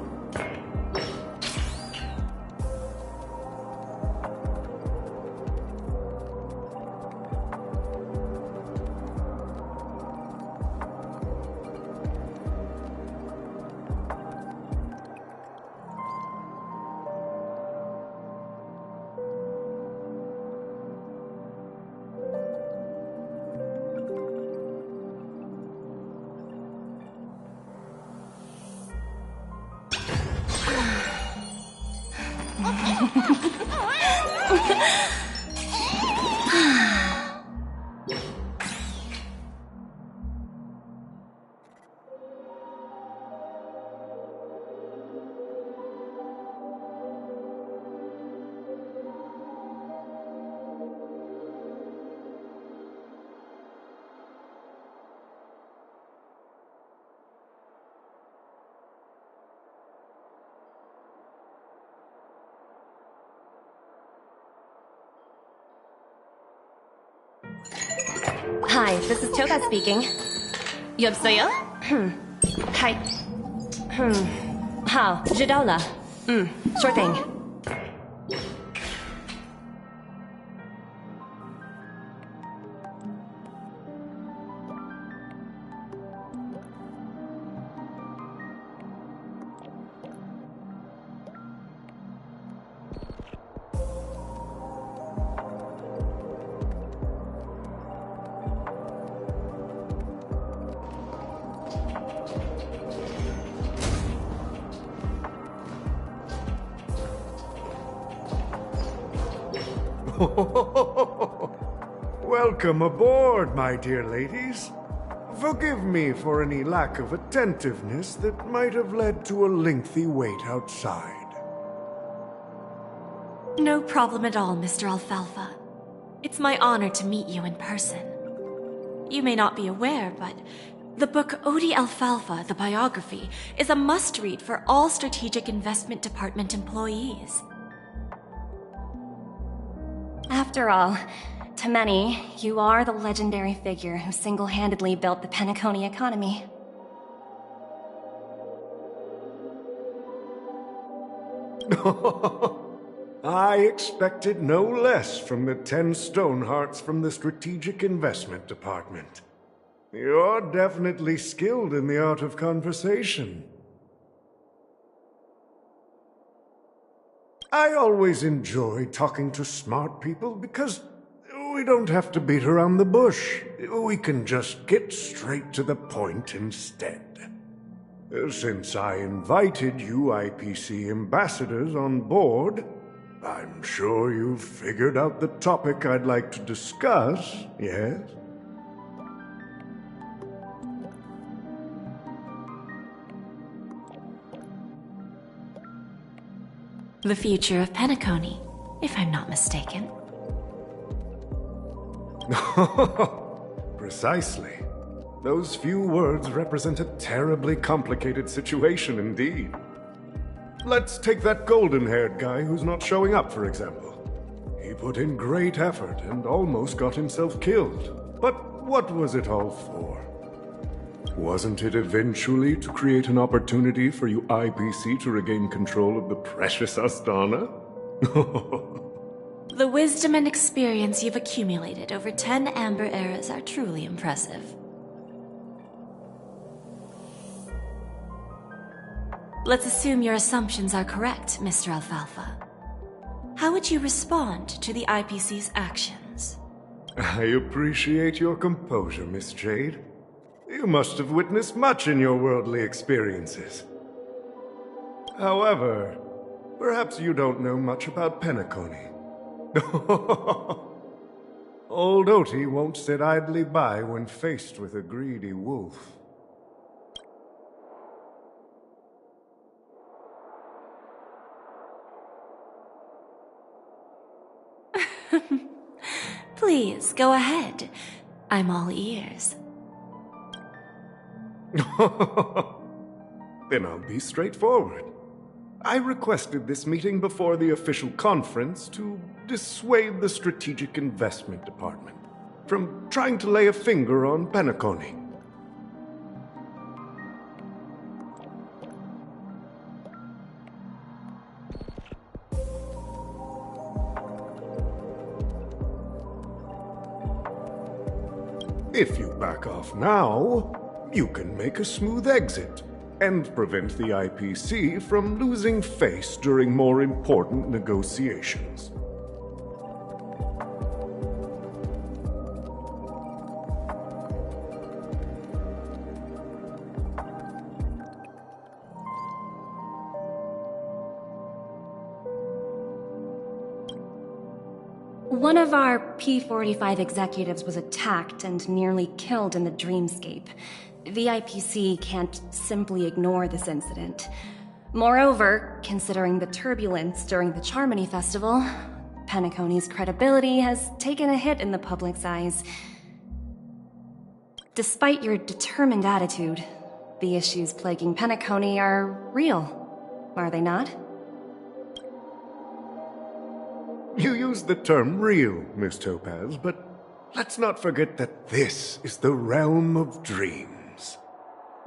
S9: Hi, this is Toga speaking. 여보세요? Hi.好，知道了。sure thing.
S4: Welcome aboard, my dear ladies. Forgive me for any lack of attentiveness that might have led to a lengthy wait outside.
S3: No problem at all, Mr. Alfalfa. It's my honor to meet you in person. You may not be aware, but the book Odie Alfalfa, the biography, is a must-read for all Strategic Investment Department employees.
S9: After all, to many, you are the legendary figure who single-handedly built the Penacony economy.
S4: I expected no less from the 10 Stonehearts from the Strategic Investment Department. You're definitely skilled in the art of conversation. I always enjoy talking to smart people because we don't have to beat around the bush. We can just get straight to the point instead. Since I invited you IPC ambassadors on board, I'm sure you've figured out the topic I'd like to discuss, yes?
S3: The future of Penacony, if I'm not mistaken.
S4: Precisely. Those few words represent a terribly complicated situation indeed. Let's take that golden-haired guy who's not showing up, for example. He put in great effort and almost got himself killed. But what was it all for? Wasn't it eventually to create an opportunity for you IPC to regain control of the precious Astana?
S3: The wisdom and experience you've accumulated over 10 Amber Eras are truly impressive. Let's assume your assumptions are correct, Mr. Alfalfa. How would you respond to the IPC's actions?
S4: I appreciate your composure, Miss Jade. You must have witnessed much in your worldly experiences. However, perhaps you don't know much about Penacony. Old Oti won't sit idly by when faced with a greedy wolf.
S3: Please, go ahead. I'm all ears.
S4: Then I'll be straightforward. I requested this meeting before the official conference to dissuade the Strategic Investment Department from trying to lay a finger on Penacony. If you back off now, you can make a smooth exit and prevent the IPC from losing face during more important negotiations.
S9: One of our P-45 executives was attacked and nearly killed in the Dreamscape. The IPC can't simply ignore this incident. Moreover, considering the turbulence during the Charmony Festival, Penacony's credibility has taken a hit in the public's eyes. Despite your determined attitude, the issues plaguing Penacony are real, are they not?
S4: You use the term real, Miss Topaz, but let's not forget that this is the realm of dreams.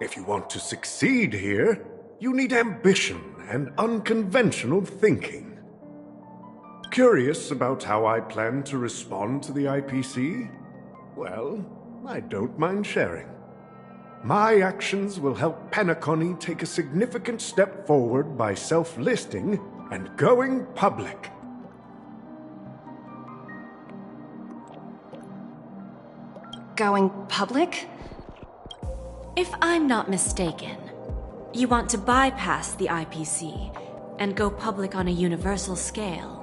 S4: If you want to succeed here, you need ambition and unconventional thinking. Curious about how I plan to respond to the IPC? Well, I don't mind sharing. My actions will help Penacony take a significant step forward by self-listing and going public.
S9: Going public?
S3: If I'm not mistaken, you want to bypass the IPC and go public on a universal scale.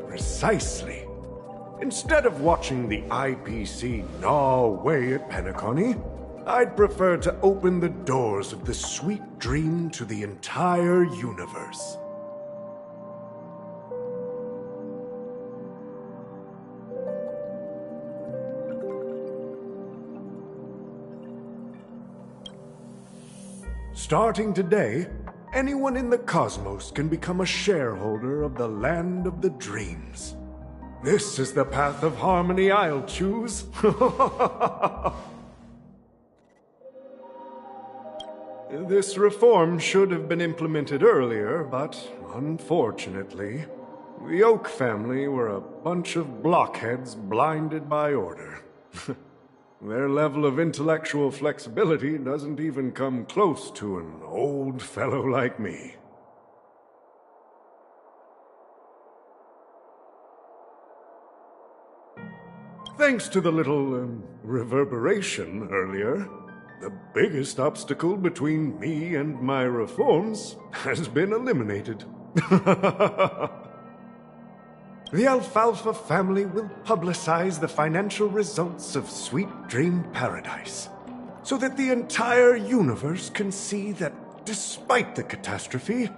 S4: Precisely. Instead of watching the IPC gnaw away at Penacony, I'd prefer to open the doors of the sweet dream to the entire universe. Starting today, anyone in the cosmos can become a shareholder of the Land of the Dreams. This is the path of harmony I'll choose. This reform should have been implemented earlier, but unfortunately, the Oak family were a bunch of blockheads blinded by order. Their level of intellectual flexibility doesn't even come close to an old fellow like me. Thanks to the little reverberation earlier, the biggest obstacle between me and my reforms has been eliminated. The Alfalfa family will publicize the financial results of Sweet Dream Paradise, so that the entire universe can see that despite the catastrophe,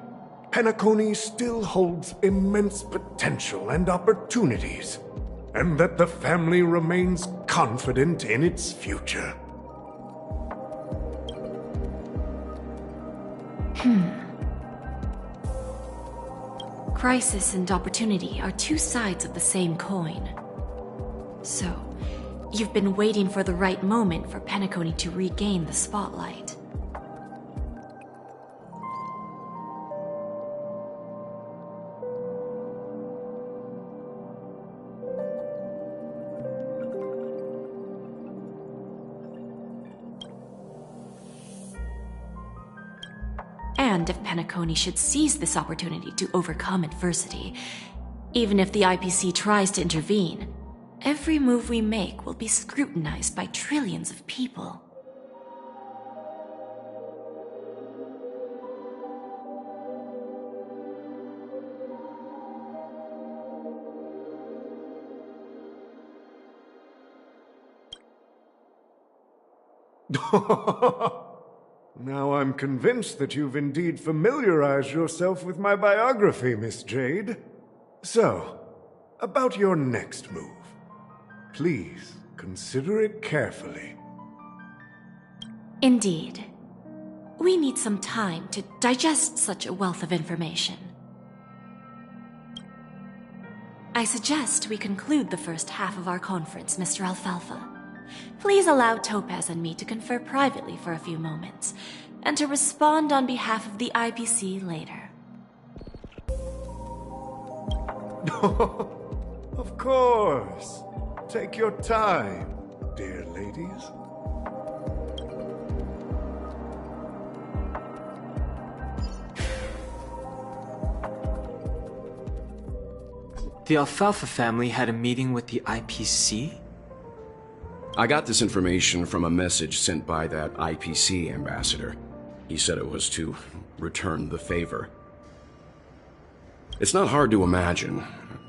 S4: Penacony still holds immense potential and opportunities, and that the family remains confident in its future.
S3: Crisis and opportunity are two sides of the same coin. So, you've been waiting for the right moment for Penacony to regain the spotlight. And if Penacony should seize this opportunity to overcome adversity, even if the IPC tries to intervene, every move we make will be scrutinized by trillions of people.
S4: Now I'm convinced that you've indeed familiarized yourself with my biography, Miss Jade. So, about your next move. Please, consider it carefully.
S3: Indeed. We need some time to digest such a wealth of information. I suggest we conclude the first half of our conference, Mr. Alfalfa. Please allow Topaz and me to confer privately for a few moments, and to respond on behalf of the IPC later.
S4: Of course. Take your time, dear ladies.
S5: The Alfalfa family had a meeting with the IPC?
S12: I got this information from a message sent by that IPC ambassador. He said it was to return the favor. It's not hard to imagine.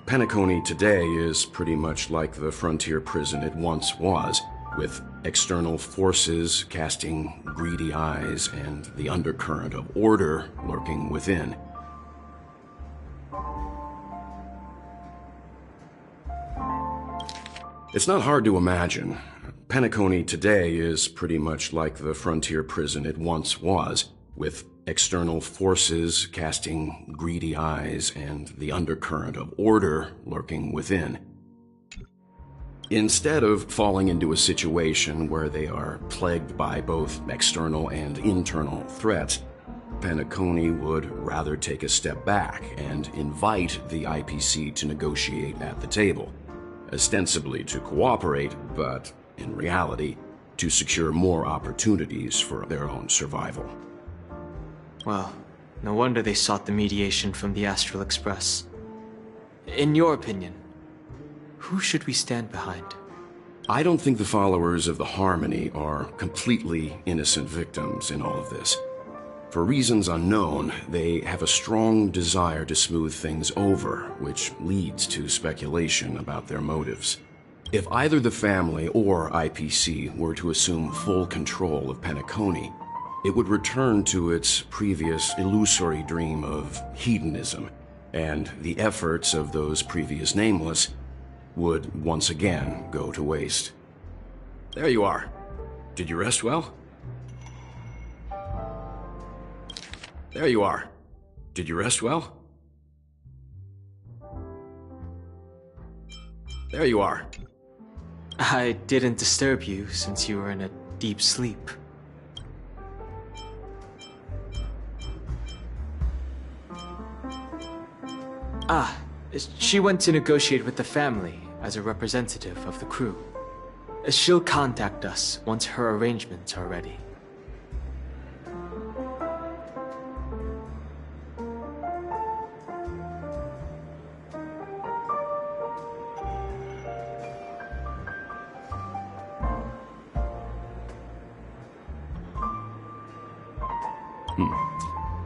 S12: Penacony today is pretty much like the frontier prison it once was, with external forces casting greedy eyes and the undercurrent of order lurking within. It's not hard to imagine. Penacony today is pretty much like the frontier prison it once was, with external forces casting greedy eyes and the undercurrent of order lurking within. Instead of falling into a situation where they are plagued by both external and internal threats, Penacony would rather take a step back and invite the IPC to negotiate at the table, ostensibly to cooperate, but in reality, to secure more opportunities for their own survival.
S5: Well, no wonder they sought the mediation from the Astral Express. In your opinion, who should we stand behind?
S12: I don't think the followers of the Harmony are completely innocent victims in all of this. For reasons unknown, they have a strong desire to smooth things over, which leads to speculation about their motives. If either the family or IPC were to assume full control of Penacony, it would return to its previous illusory dream of hedonism, and the efforts of those previous nameless would once again go to waste. There you are. Did you rest well? There you are. Did you rest well? There you are.
S5: I didn't disturb you since you were in a deep sleep. She went to negotiate with the family as a representative of the crew. She'll contact us once her arrangements are ready.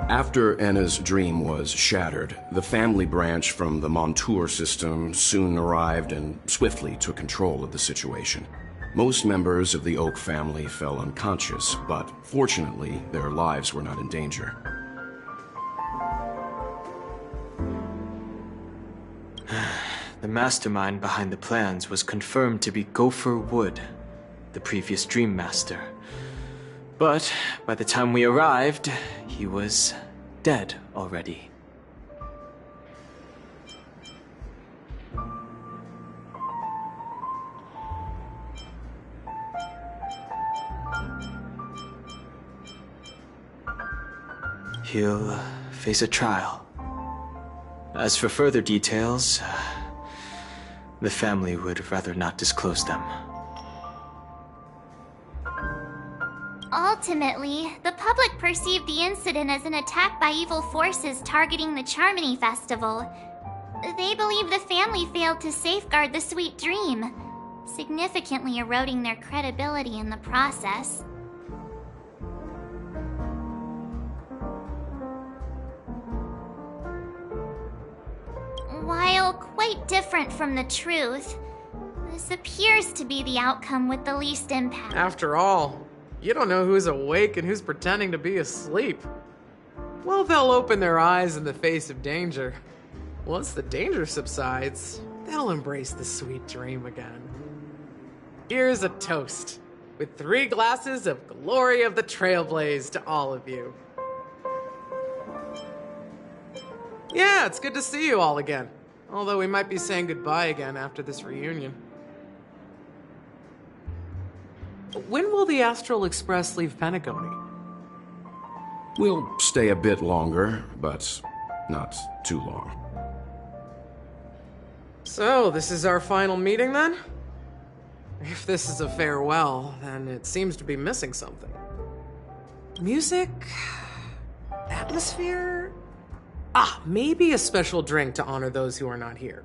S12: After Enna's dream was shattered, the family branch from the Montour system soon arrived and swiftly took control of the situation. Most members of the Oak family fell unconscious, but fortunately, their lives were not in danger.
S5: The mastermind behind the plans was confirmed to be Gopher Wood, the previous Dream Master. But by the time we arrived, he was dead already. He'll face a trial. As for further details, the family would rather not disclose them.
S1: Ultimately, the public perceived the incident as an attack by evil forces targeting the Charmony Festival. They believe the family failed to safeguard the sweet dream, significantly eroding their credibility in the process. While quite different from the truth, this appears to be the outcome with the least impact.
S13: After all, you don't know who's awake and who's pretending to be asleep. Well, they'll open their eyes in the face of danger. Once the danger subsides, they'll embrace the sweet dream again. Here's a toast, with 3 glasses of Glory of the Trailblaze to all of you. Yeah, it's good to see you all again. Although we might be saying goodbye again after this reunion. When will the Astral Express leave Penacony?
S12: We'll stay a bit longer, but not too long.
S13: So, this is our final meeting then? If this is a farewell, then it seems to be missing something. Music? Atmosphere? Maybe a special drink to honor those who are not here.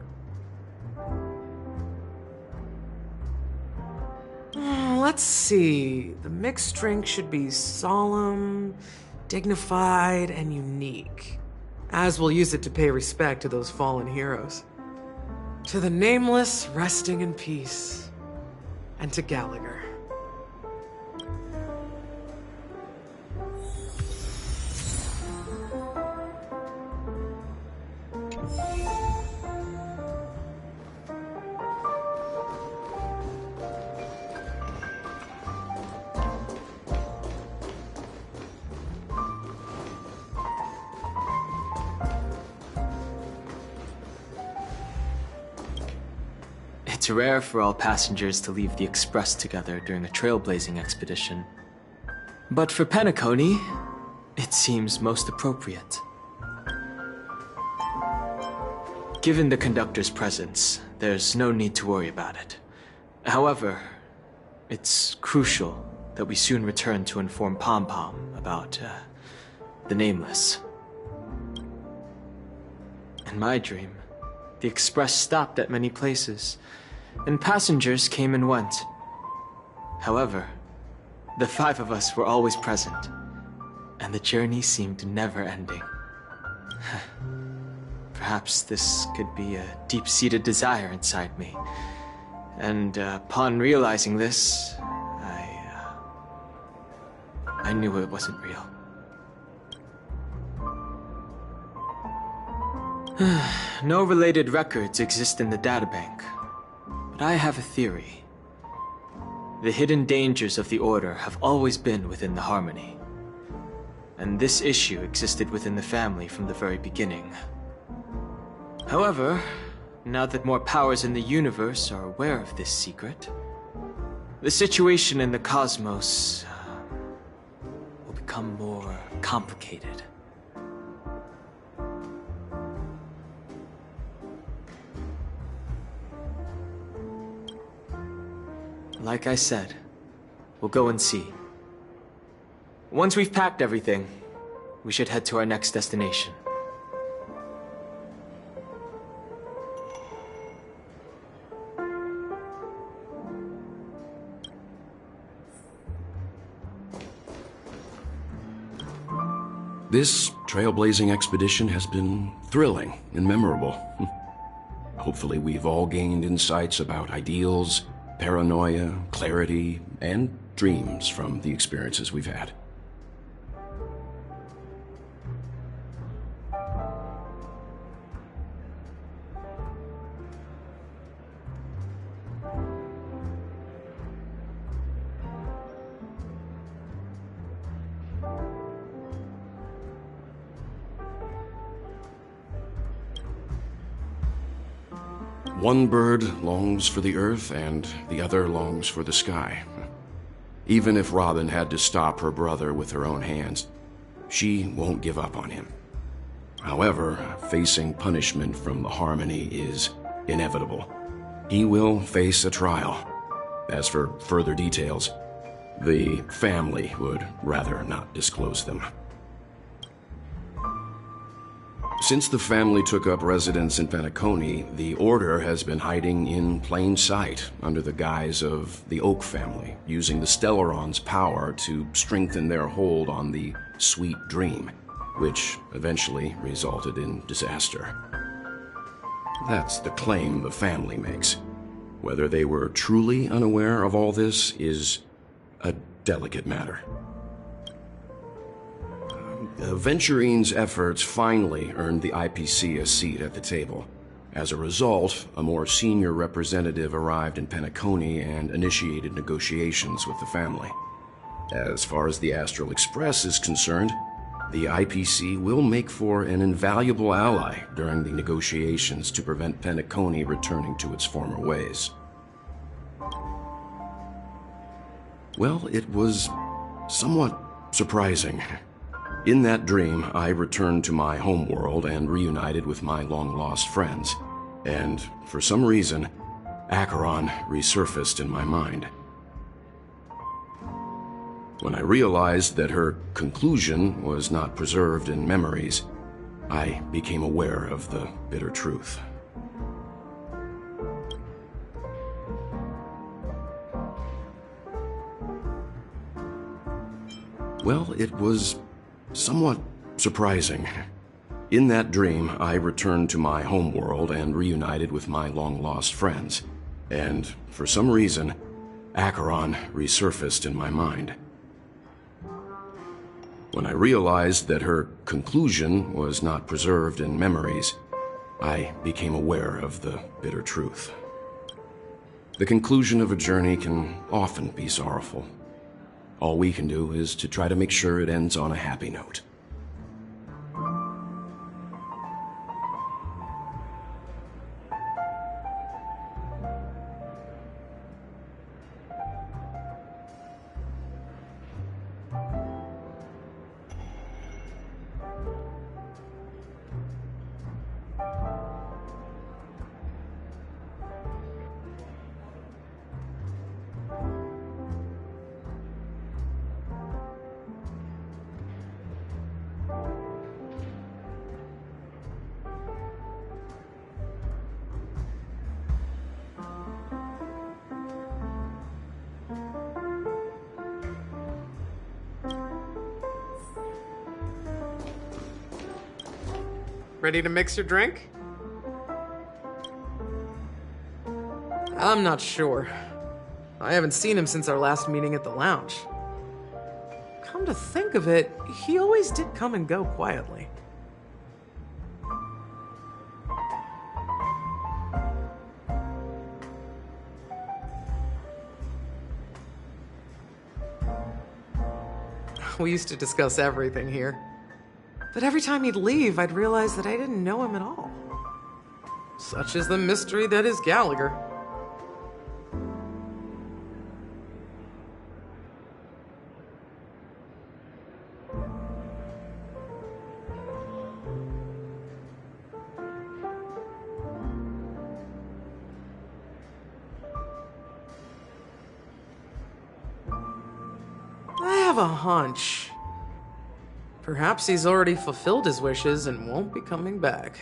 S13: Let's see. The mixed drink should be solemn, dignified and unique, as we'll use it to pay respect to those fallen heroes. To the Nameless, resting in peace, and to Gallagher.
S5: It's rare for all passengers to leave the Express together during a trailblazing expedition. But for Penacony, it seems most appropriate. Given the conductor's presence, there's no need to worry about it. However, it's crucial that we soon return to inform Pom Pom about, the Nameless. In my dream, the Express stopped at many places, and passengers came and went. However, the 5 of us were always present, and the journey seemed never ending. Perhaps this could be a deep-seated desire inside me, and upon realizing this, I knew it wasn't real. No related records exist in the databank, but I have a theory. The hidden dangers of the Order have always been within the Harmony, and this issue existed within the family from the very beginning. However, now that more powers in the universe are aware of this secret, the situation in the cosmos will become more complicated. Like I said, we'll go and see. Once we've packed everything, we should head to our next destination.
S12: This trailblazing expedition has been thrilling and memorable. Hopefully we've all gained insights about ideals, paranoia, clarity, and dreams from the experiences we've had. One bird longs for the earth, and the other longs for the sky. Even if Robin had to stop her brother with her own hands, she won't give up on him. However, facing punishment from the Harmony is inevitable. He will face a trial. As for further details, the family would rather not disclose them. Since the family took up residence in Penacony, the Order has been hiding in plain sight under the guise of the Oak family, using the Stellaron's power to strengthen their hold on the Sweet Dream, which eventually resulted in disaster. That's the claim the family makes. Whether they were truly unaware of all this is a delicate matter. Venturine's efforts finally earned the IPC a seat at the table. As a result, a more senior representative arrived in Penacony and initiated negotiations with the family. As far as the Astral Express is concerned, the IPC will make for an invaluable ally during the negotiations to prevent Penacony returning to its former ways. Well, it was somewhat surprising. In that dream, I returned to my homeworld and reunited with my long-lost friends. And for some reason, Acheron resurfaced in my mind. When I realized that her conclusion was not preserved in memories, I became aware of the bitter truth. Well, it was somewhat surprising. In that dream, I returned to my homeworld and reunited with my long-lost friends. And for some reason, Acheron resurfaced in my mind. When I realized that her conclusion was not preserved in memories, I became aware of the bitter truth. The conclusion of a journey can often be sorrowful. All we can do is to try to make sure it ends on a happy note.
S13: Ready to mix your drink? I'm not sure. I haven't seen him since our last meeting at the lounge. Come to think of it, he always did come and go quietly. We used to discuss everything here. But every time he'd leave, I'd realize that I didn't know him at all. Such is the mystery that is Gallagher. I have a hunch. Perhaps he's already fulfilled his wishes and won't be coming back.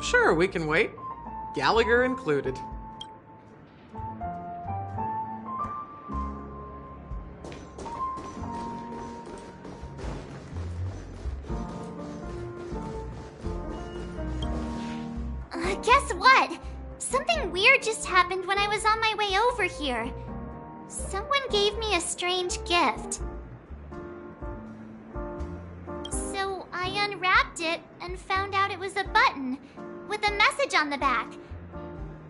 S13: Sure, we can wait. Gallagher included.
S1: Guess what? Something weird just happened when I was on my way over here. Someone gave me a strange gift. So I unwrapped it and found out it was a button with a message on the back.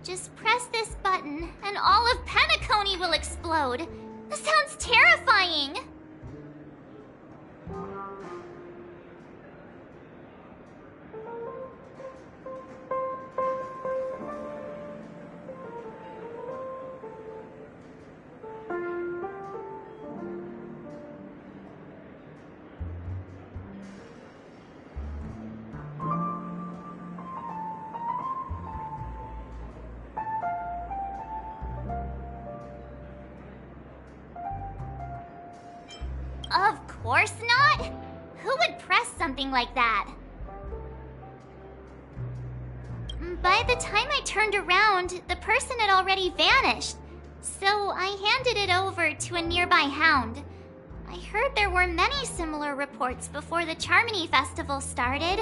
S1: Just press this button and all of Penacony will explode. That sounds terrifying. Of course not! Who would press something like that? By the time I turned around, the person had already vanished, so I handed it over to a nearby hound. I heard there were many similar reports before the Charmony Festival started.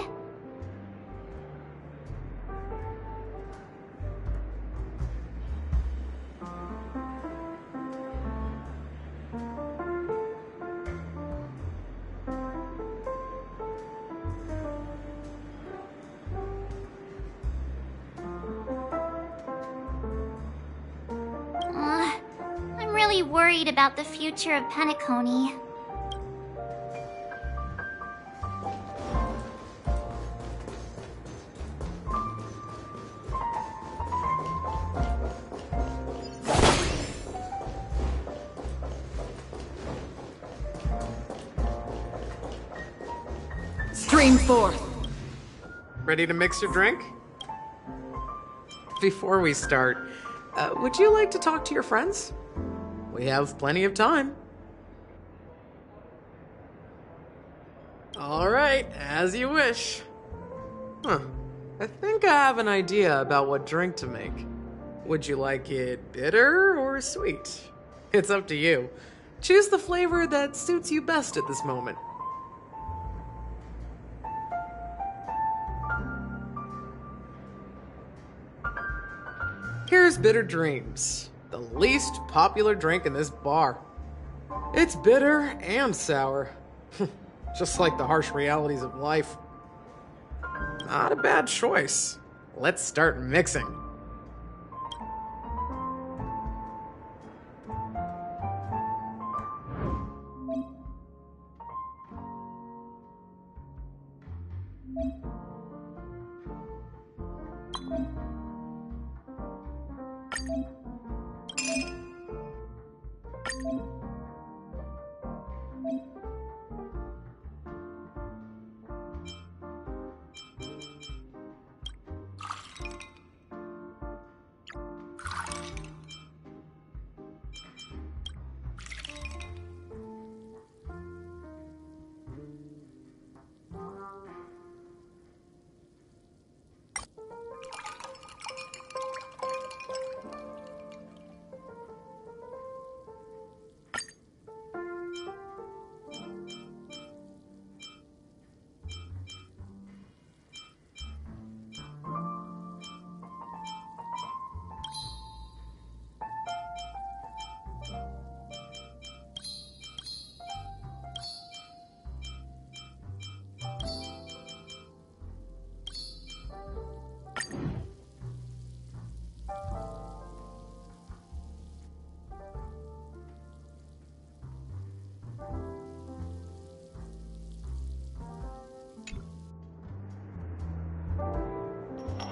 S1: I'm really worried about the future of Penacony.
S13: Stream forth. Ready to mix your drink? Before we start, would you like to talk to your friends? We have plenty of time. All right, as you wish. Huh. I think I have an idea about what drink to make. Would you like it bitter or sweet? It's up to you. Choose the flavor that suits you best at this moment. Here's Bitter Dreams, the least popular drink in this bar. It's bitter and sour, just like the harsh realities of life. Not a bad choice. Let's start mixing.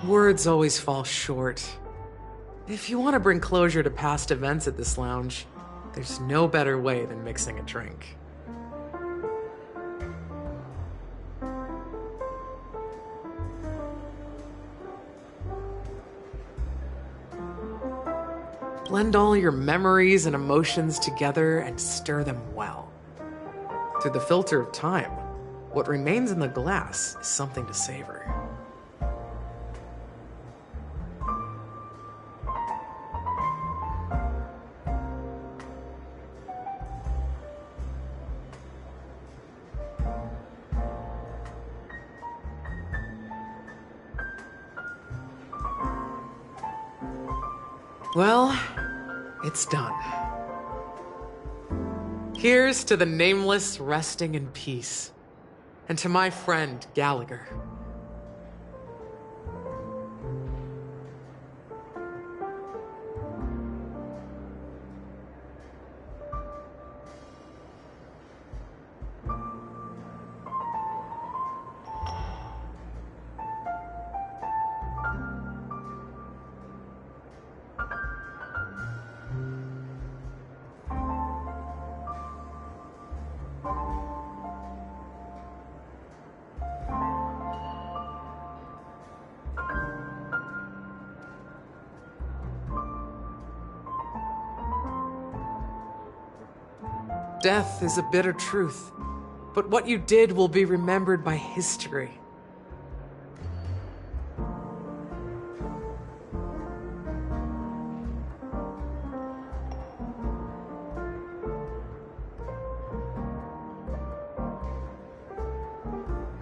S13: Words always fall short. If you want to bring closure to past events at this lounge, there's no better way than mixing a drink. Blend all your memories and emotions together and stir them well. Through the filter of time, what remains in the glass is something to savor. Well, it's done. Here's to the Nameless resting in peace, and to my friend Gallagher. Death is a bitter truth, but what you did will be remembered by history.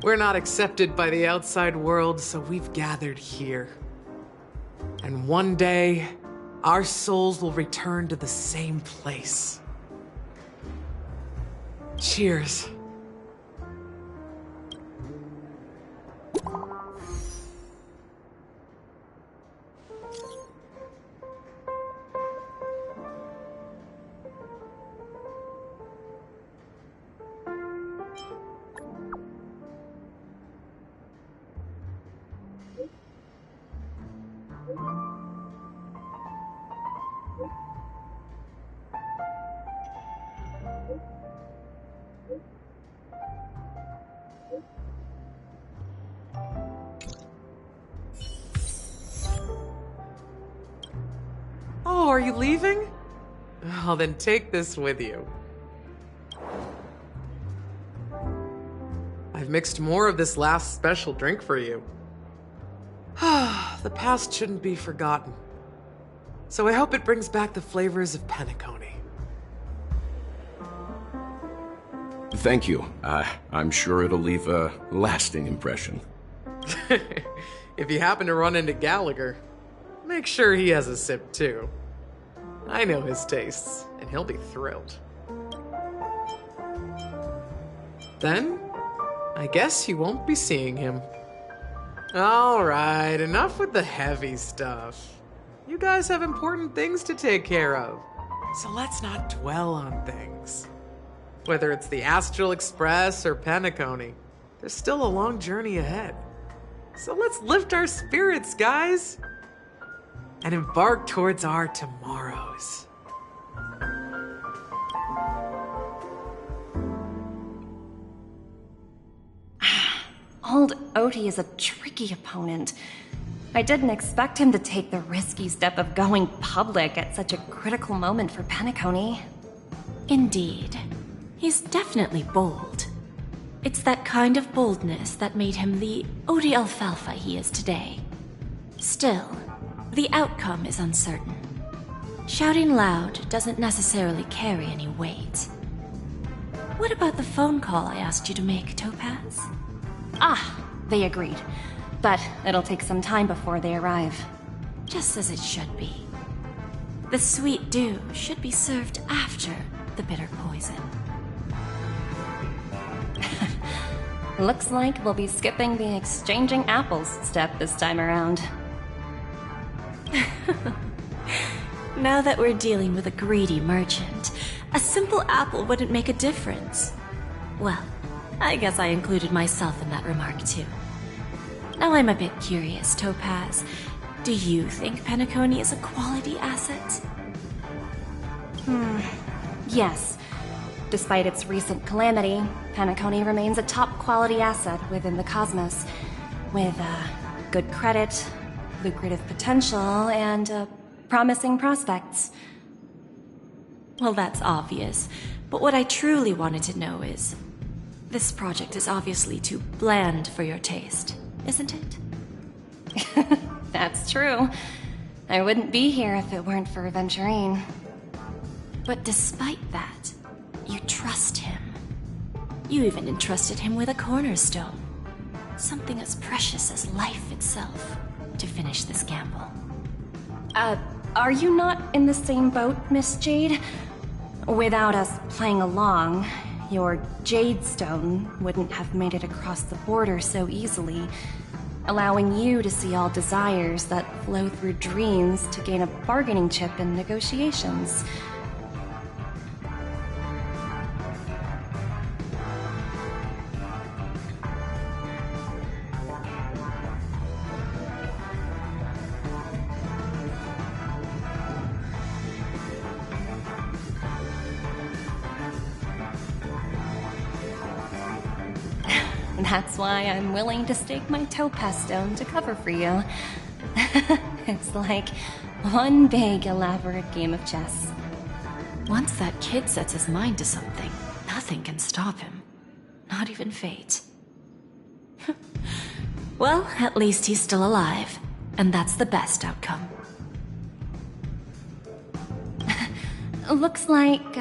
S13: We're not accepted by the outside world, so we've gathered here. And one day, our souls will return to the same place. Cheers. Oh, are you leaving? Oh, then take this with you. I've mixed more of this last special drink for you. The past shouldn't be forgotten. So I hope it brings back the flavors of Penacony.
S12: Thank you. I'm sure it'll leave a lasting impression.
S13: If you happen to run into Gallagher, make sure he has a sip too. I know his tastes, and he'll be thrilled. Then, I guess you won't be seeing him. Alright, enough with the heavy stuff. You guys have important things to take care of, so let's not dwell on things. Whether it's the Astral Express or Penacony, there's still a long journey ahead. So let's lift our spirits, guys, and embark towards our tomorrows.
S9: Old Odie is a tricky opponent. I didn't expect him to take the risky step of going public at such a critical moment for Penacony.
S3: Indeed. He's definitely bold. It's that kind of boldness that made him the Odie Alfalfa he is today. Still, the outcome is uncertain. Shouting loud doesn't necessarily carry any weight. What about the phone call I asked you to make, Topaz?
S9: They agreed. But it'll take some time before they arrive.
S3: Just as it should be. The sweet dew should be served after the bitter poison.
S9: Looks like we'll be skipping the exchanging apples step this time around.
S3: Now that we're dealing with a greedy merchant, a simple apple wouldn't make a difference. Well, I guess I included myself in that remark too. Now I'm a bit curious, Topaz. Do you think Penacony is a quality asset?
S9: Yes. Despite its recent calamity, Penacony remains a top-quality asset within the cosmos, with good credit, lucrative potential, and promising prospects.
S3: Well, that's obvious, but what I truly wanted to know is, this project is obviously too bland for your taste, isn't it?
S9: That's true. I wouldn't be here if it weren't for Aventurine.
S3: But despite that, you trust him. You even entrusted him with a cornerstone. Something as precious as life itself, to finish this gamble.
S9: Are you not in the same boat, Miss Jade? Without us playing along, your Jade Stone wouldn't have made it across the border so easily, allowing you to see all desires that flow through dreams to gain a bargaining chip in negotiations. That's why I'm willing to stake my Topaz Stone to cover for you. It's like one big, elaborate game of chess.
S3: Once that kid sets his mind to something, nothing can stop him. Not even fate. Well, at least he's still alive, and that's the best outcome.
S9: Looks like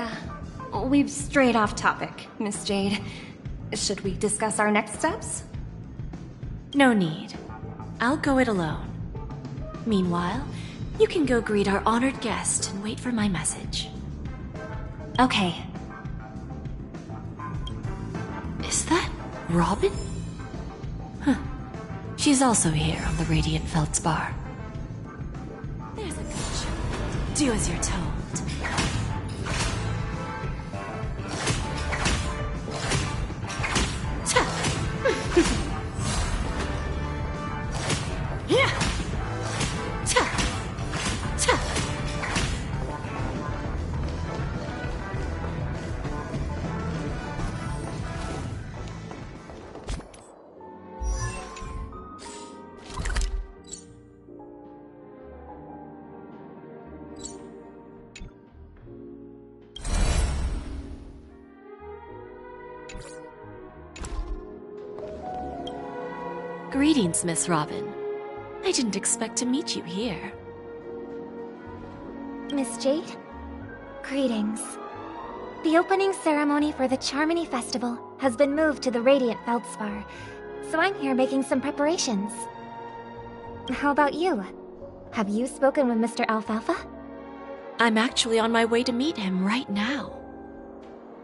S9: we've strayed off topic, Miss Jade. Should we discuss our next steps?
S3: No need. I'll go it alone. Meanwhile, you can go greet our honored guest and wait for my message.
S9: Okay.
S3: Is that Robin? Huh. She's also here on the Radiant Feldspar. There's a good shot. Do as you're told. Greetings, Miss Robin. I didn't expect to meet you here.
S1: Miss Jade? Greetings. The opening ceremony for the Charmony Festival has been moved to the Radiant Feldspar, so I'm here making some preparations. How about you? Have you spoken with Mr. Alfalfa?
S3: I'm actually on my way to meet him right now.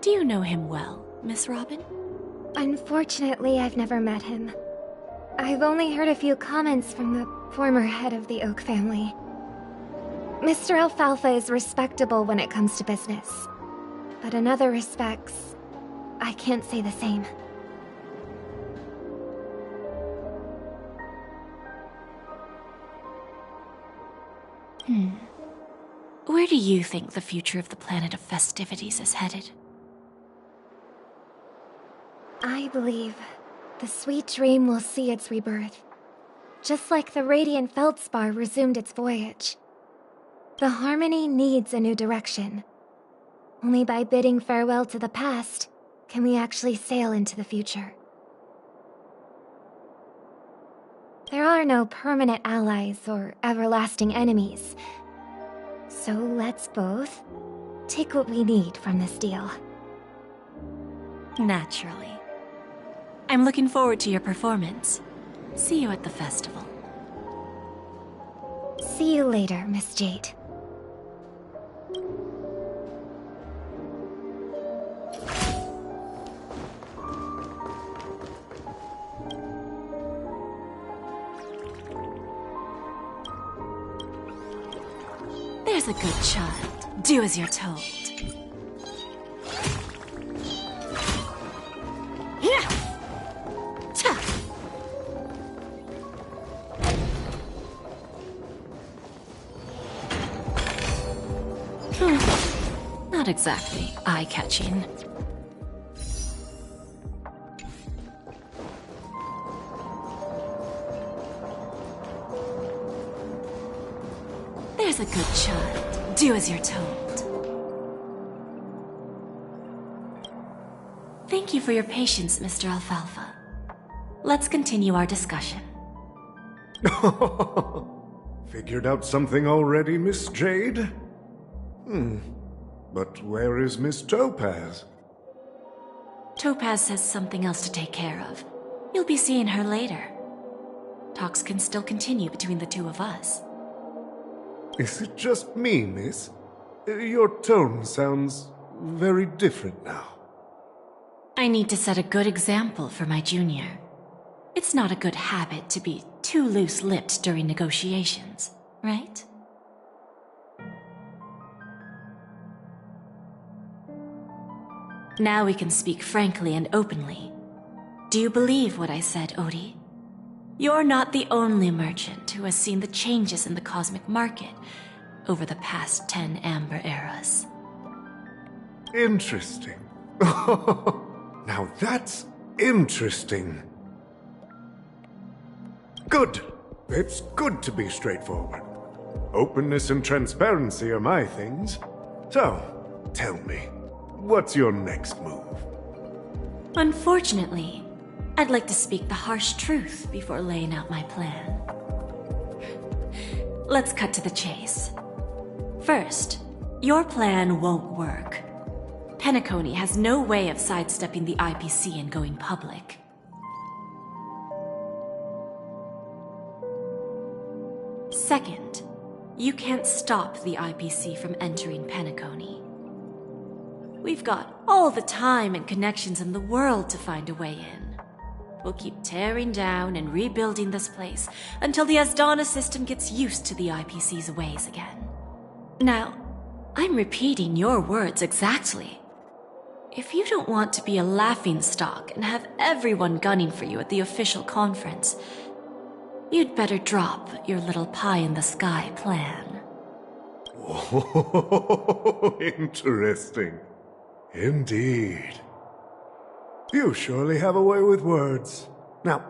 S3: Do you know him well, Miss Robin?
S1: Unfortunately, I've never met him. I've only heard a few comments from the former head of the Oak family. Mr. Alfalfa is respectable when it comes to business, but in other respects, I can't say the same.
S3: Where do you think the future of the planet of festivities is headed?
S1: I believe the sweet dream will see its rebirth, just like the Radiant Feldspar resumed its voyage. The Harmony needs a new direction. Only by bidding farewell to the past can we actually sail into the future. There are no permanent allies or everlasting enemies, so let's both take what we need from this deal.
S3: Naturally. I'm looking forward to your performance. See you at the festival.
S1: See you later, Miss Jade.
S3: There's a good child. Do as you're told. Not exactly eye-catching. There's a good child. Do as you're told. Thank you for your patience, Mr. Alfalfa. Let's continue our discussion.
S4: Figured out something already, Miss Jade? But where is Miss Topaz?
S3: Topaz has something else to take care of. You'll be seeing her later. Talks can still continue between the two of us.
S4: Is it just me, miss? Your tone sounds very different now.
S3: I need to set a good example for my junior. It's not a good habit to be too loose-lipped during negotiations, right? Now we can speak frankly and openly. Do you believe what I said, Odie? You're not the only merchant who has seen the changes in the cosmic market over the past 10 Amber Eras.
S4: Interesting. Now that's interesting. Good. It's good to be straightforward. Openness and transparency are my things. So, tell me, what's your next move?
S3: Unfortunately, I'd like to speak the harsh truth before laying out my plan. Let's cut to the chase. First, your plan won't work. Penacony has no way of sidestepping the IPC and going public. Second, you can't stop the IPC from entering Penacony. We've got all the time and connections in the world to find a way in. We'll keep tearing down and rebuilding this place until the Asdana system gets used to the IPC's ways again. Now, I'm repeating your words exactly. If you don't want to be a laughingstock and have everyone gunning for you at the official conference, you'd better drop your little pie-in-the-sky plan.
S4: Oh, interesting. Indeed. You surely have a way with words. Now,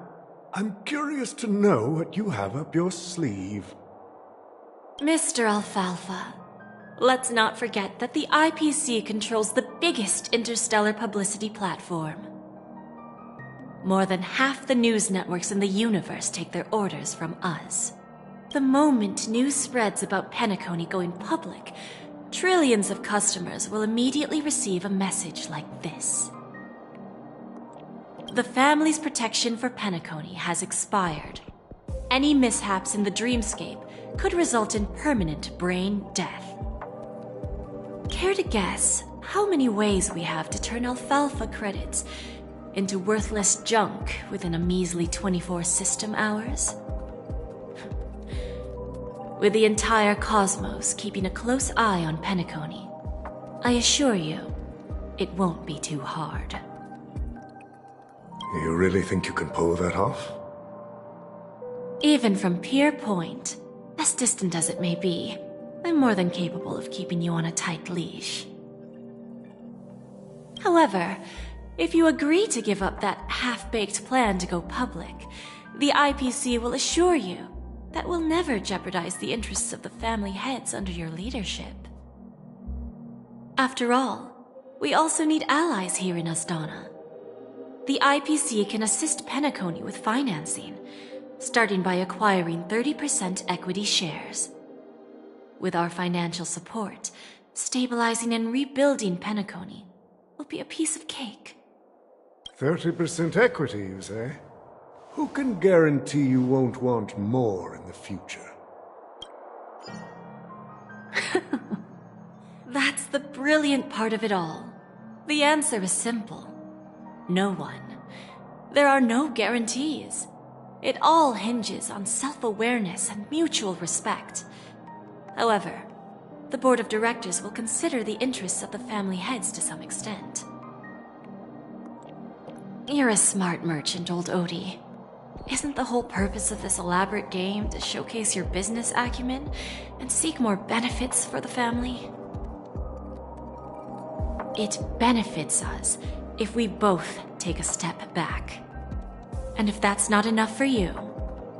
S4: I'm curious to know what you have up your sleeve.
S3: Mr. Alfalfa, let's not forget that the IPC controls the biggest interstellar publicity platform. More than half the news networks in the universe take their orders from us. The moment news spreads about Penacony going public, trillions of customers will immediately receive a message like this. The family's protection for Penacony has expired. Any mishaps in the dreamscape could result in permanent brain death. Care to guess how many ways we have to turn alfalfa credits into worthless junk within a measly 24 system hours? With the entire cosmos keeping a close eye on Penacony, I assure you, it won't be too hard.
S4: You really think you can pull that off?
S3: Even from Pier Point, as distant as it may be, I'm more than capable of keeping you on a tight leash. However, if you agree to give up that half-baked plan to go public, the IPC will assure you that we'll never jeopardize the interests of the family heads under your leadership. After all, we also need allies here in Asdana. The IPC can assist Penacony with financing, starting by acquiring 30% equity shares. With our financial support, stabilizing and rebuilding Penacony will be a piece of cake.
S4: 30% equity, you say? Who can guarantee you won't want more in the future?
S3: That's the brilliant part of it all. The answer is simple. No one. There are no guarantees. It all hinges on self-awareness and mutual respect. However, the board of directors will consider the interests of the family heads to some extent. You're a smart merchant, old Odie. Isn't the whole purpose of this elaborate game to showcase your business acumen and seek more benefits for the family? It benefits us if we both take a step back. And if that's not enough for you,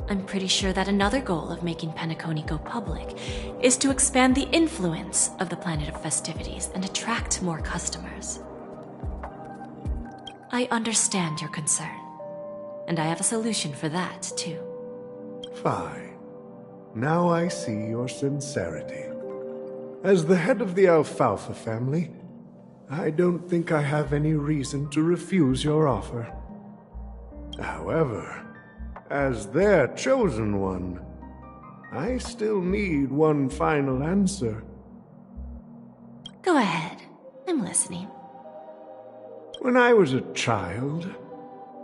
S3: I'm pretty sure that another goal of making Penacony go public is to expand the influence of the Planet of Festivities and attract more customers. I understand your concern, and I have a solution for that, too.
S4: Fine. Now I see your sincerity. As the head of the Alfalfa family, I don't think I have any reason to refuse your offer. However, as their chosen one, I still need one final answer.
S3: Go ahead. I'm listening.
S4: When I was a child,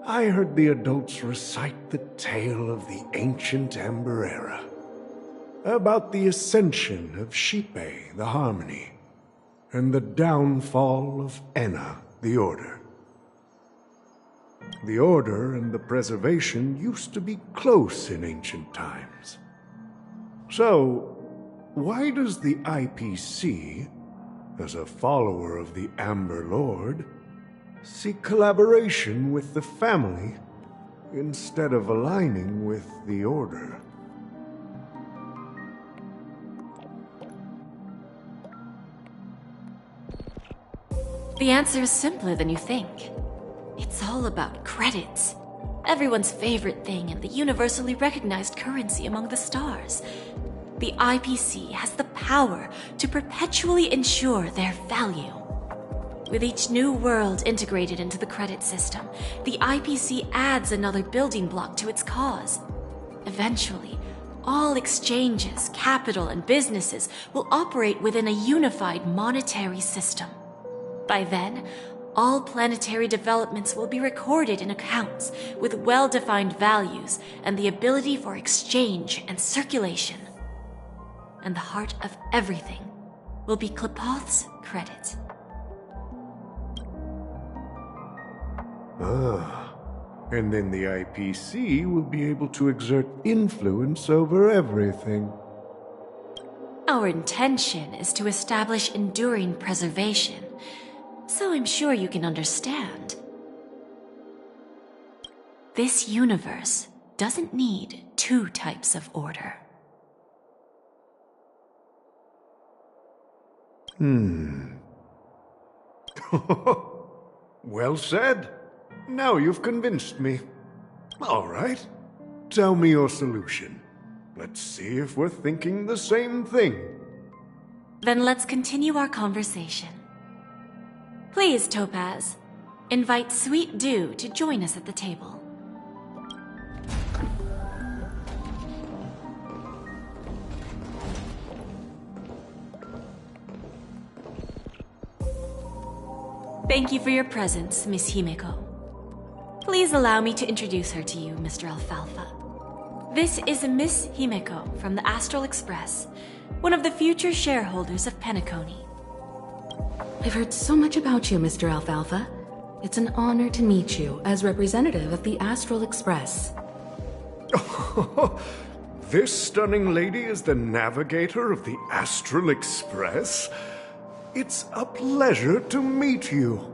S4: I heard the adults recite the tale of the ancient Amber Era, about the ascension of Xipe, the Harmony, and the downfall of Enna, the Order. The Order and the Preservation used to be close in ancient times. So, why does the IPC, as a follower of the Amber Lord, seek collaboration with the family instead of aligning with the Order?
S3: The answer is simpler than you think. It's all about credits. Everyone's favorite thing and the universally recognized currency among the stars. The IPC has the power to perpetually ensure their value. With each new world integrated into the credit system, the IPC adds another building block to its cause. Eventually, all exchanges, capital, and businesses will operate within a unified monetary system. By then, all planetary developments will be recorded in accounts with well-defined values and the ability for exchange and circulation. And the heart of everything will be Qlipoth's credit.
S4: Ah, and then the IPC will be able to exert influence over everything.
S3: Our intention is to establish enduring preservation, so I'm sure you can understand. This universe doesn't need two types of order.
S4: Well said. Now you've convinced me. All right. Tell me your solution. Let's see if we're thinking the same thing.
S3: Then let's continue our conversation. Please, Topaz, invite Sweet Dew to join us at the table. Thank you for your presence, Miss Himeko. Please allow me to introduce her to you, Mr. Alfalfa. This is Miss Himeko from the Astral Express, one of the future shareholders of Penacony.
S14: I've heard so much about you, Mr. Alfalfa. It's an honor to meet you as representative of the Astral Express.
S4: This stunning lady is the navigator of the Astral Express? It's a pleasure to meet you.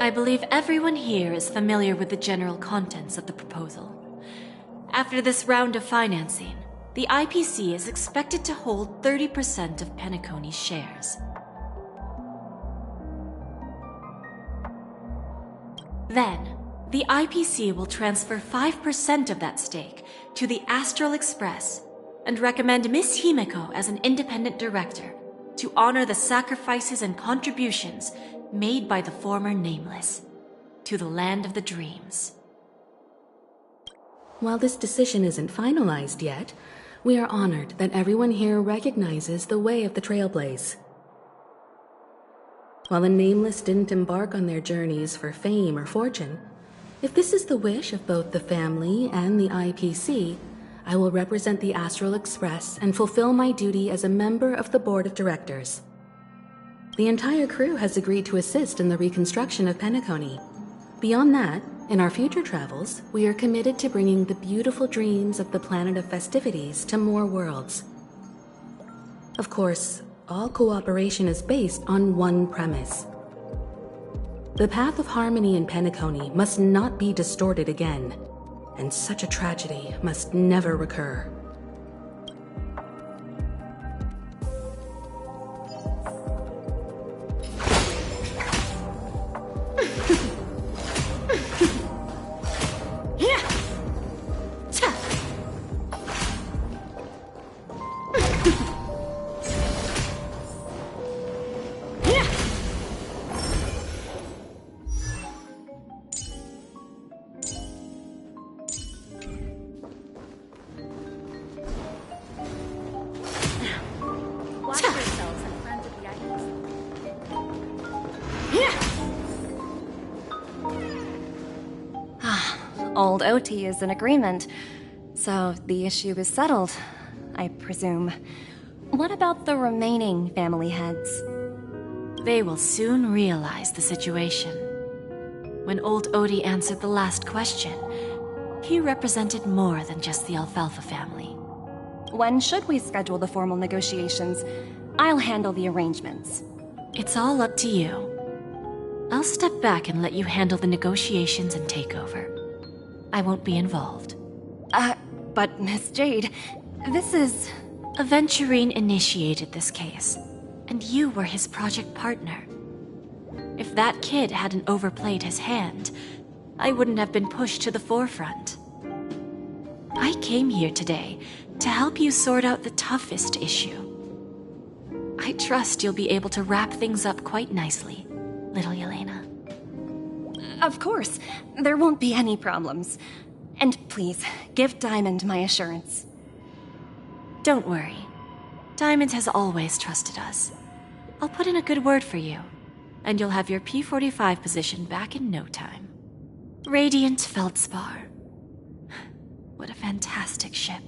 S3: I believe everyone here is familiar with the general contents of the proposal. After this round of financing, the IPC is expected to hold 30% of Penacony's shares. Then, the IPC will transfer 5% of that stake to the Astral Express and recommend Miss Himeko as an independent director to honor the sacrifices and contributions made by the former Nameless to the Land of the Dreams.
S14: While this decision isn't finalized yet, we are honored that everyone here recognizes the way of the Trailblaze. While the Nameless didn't embark on their journeys for fame or fortune, if this is the wish of both the family and the IPC, I will represent the Astral Express and fulfill my duty as a member of the board of directors. The entire crew has agreed to assist in the reconstruction of Penacony. Beyond that, in our future travels, we are committed to bringing the beautiful dreams of the Planet of Festivities to more worlds. Of course, all cooperation is based on one premise. The path of harmony in Penacony must not be distorted again, and such a tragedy must never recur.
S9: Old OT is in agreement, so the issue is settled, I presume. What about the remaining family heads?
S3: They will soon realize the situation. When old Odie answered the last question, he represented more than just the Alfalfa family.
S9: When should we schedule the formal negotiations? I'll handle the arrangements.
S3: It's all up to you. I'll step back and let you handle the negotiations and takeover. I won't be involved.
S9: But Miss Jade, this is...
S3: Aventurine initiated this case, and you were his project partner. If that kid hadn't overplayed his hand, I wouldn't have been pushed to the forefront. I came here today to help you sort out the toughest issue. I trust you'll be able to wrap things up quite nicely, little Yelena.
S9: Of course, there won't be any problems. And please, give Diamond my assurance.
S3: Don't worry. Diamond has always trusted us. I'll put in a good word for you, and you'll have your P-45 position back in no time. Radiant Feldspar. What a fantastic ship.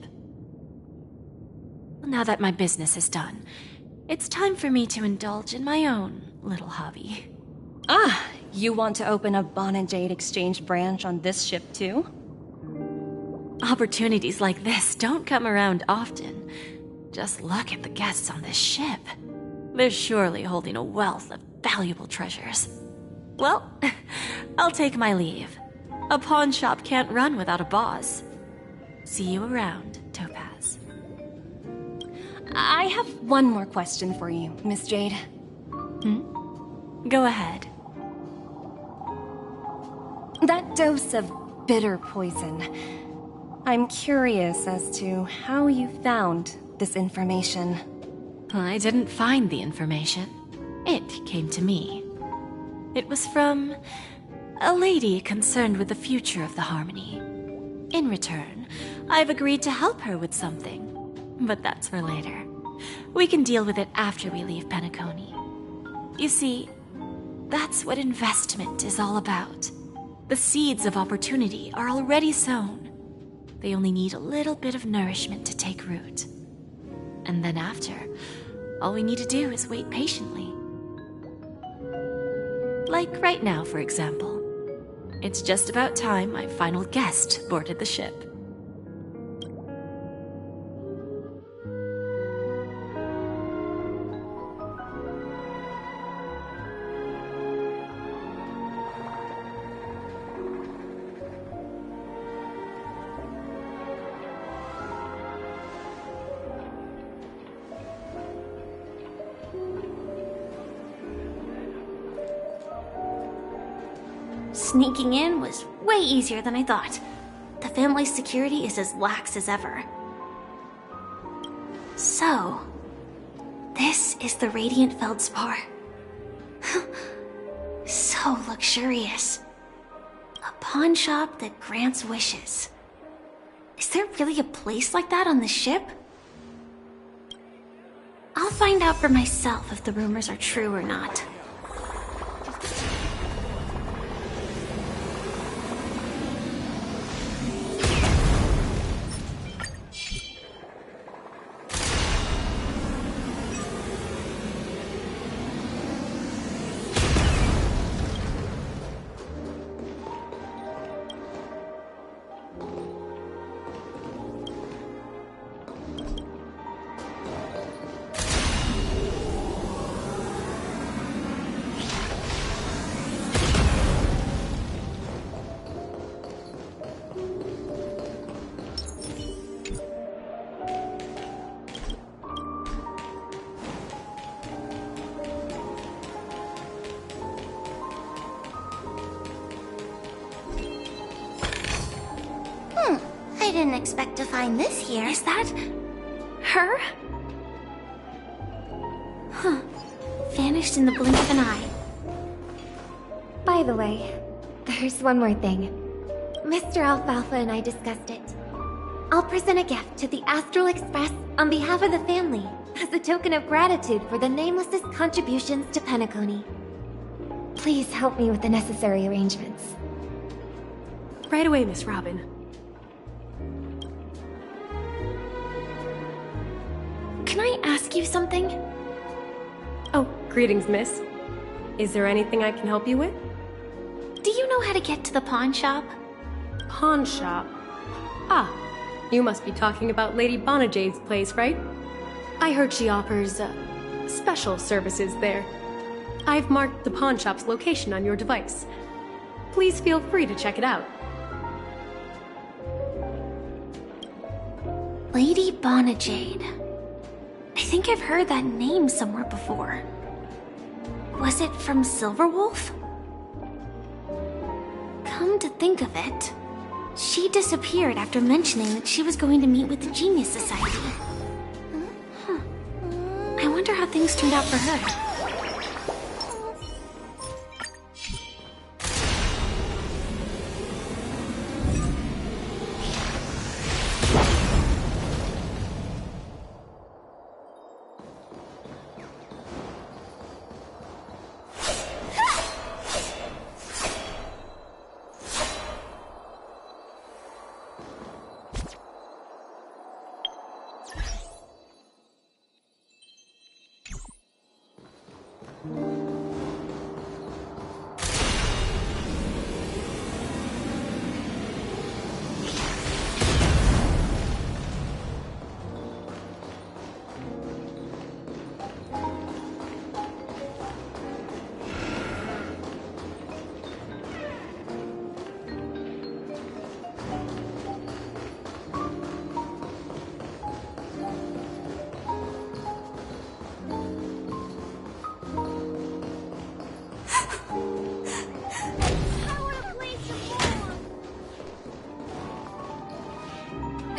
S3: Now that my business is done, it's time for me to indulge in my own little hobby.
S9: Ah, you want to open a Bon and Jade exchange branch on this ship too?
S3: Opportunities like this don't come around often. Just look at the guests on this ship. They're surely holding a wealth of valuable treasures. Well, I'll take my leave. A pawn shop can't run without a boss. See you around, Topaz.
S9: I have one more question for you, Miss Jade.
S3: Go ahead.
S9: dose of bitter poison. I'm curious as to how you found this information.
S3: I didn't find the information. It came to me. It was from a lady concerned with the future of the Harmony. In return, I've agreed to help her with something. But that's for later. We can deal with it after we leave Penacony. You see, that's what investment is all about. The seeds of opportunity are already sown. They only need a little bit of nourishment to take root. And then after, all we need to do is wait patiently. Like right now, for example. It's just about time my final guest boarded the ship.
S7: Sneaking in was way easier than I thought. The family's security is as lax as ever. So, this is the Radiant Feldspar. So luxurious. A pawn shop that grants wishes. Is there really a place like that on the ship? I'll find out for myself if the rumors are true or not.
S1: I didn't expect to find this here.
S7: Is that her? Huh. Vanished in the blink of an eye.
S15: By the way, there's one more thing. Mr. Alfalfa and I discussed it. I'll present a gift to the Astral Express on behalf of the family as a token of gratitude for the Nameless's contributions to Penacony. Please help me with the necessary arrangements.
S11: Right away, Miss Robin.
S7: Can I ask you something?
S11: Oh, greetings, miss. Is there anything I can help you with?
S7: Do you know how to get to the pawn shop?
S11: Pawn shop? Ah, you must be talking about Lady Bonajade's place, right? I heard she offers, special services there. I've marked the pawn shop's location on your device. Please feel free to check it out.
S7: Lady Bonajade. I think I've heard that name somewhere before. Was it from Silverwolf? Come to think of it, she disappeared after mentioning that she was going to meet with the Genius Society. Huh. I wonder how things turned out for her.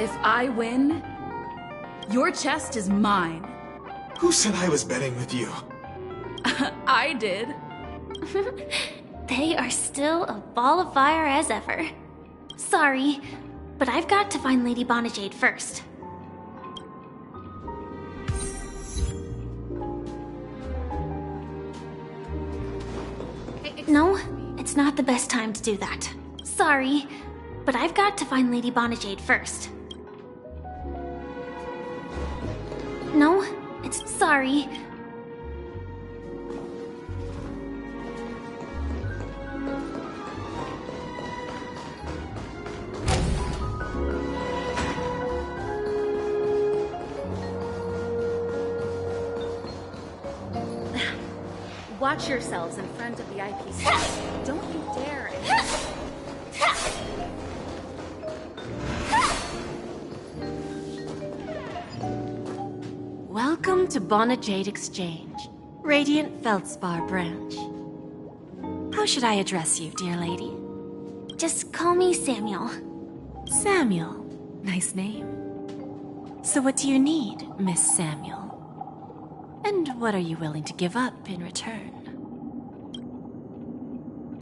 S16: If I win, your chest is mine.
S17: Who said I was betting with you?
S16: I did.
S7: They are still a ball of fire as ever. Sorry, but I've got to find Lady Bonajade first. No, it's not the best time to do that. Sorry, but I've got to find Lady Bonajade first. No, it's sorry.
S16: Watch yourselves in front of the IPC. Don't you dare.
S3: Welcome to Bonajade Exchange, Radiant Feldspar branch. How should I address you, dear lady?
S7: Just call me Samuel.
S3: Samuel. Nice name. So what do you need, Miss Samuel? And what are you willing to give up in return?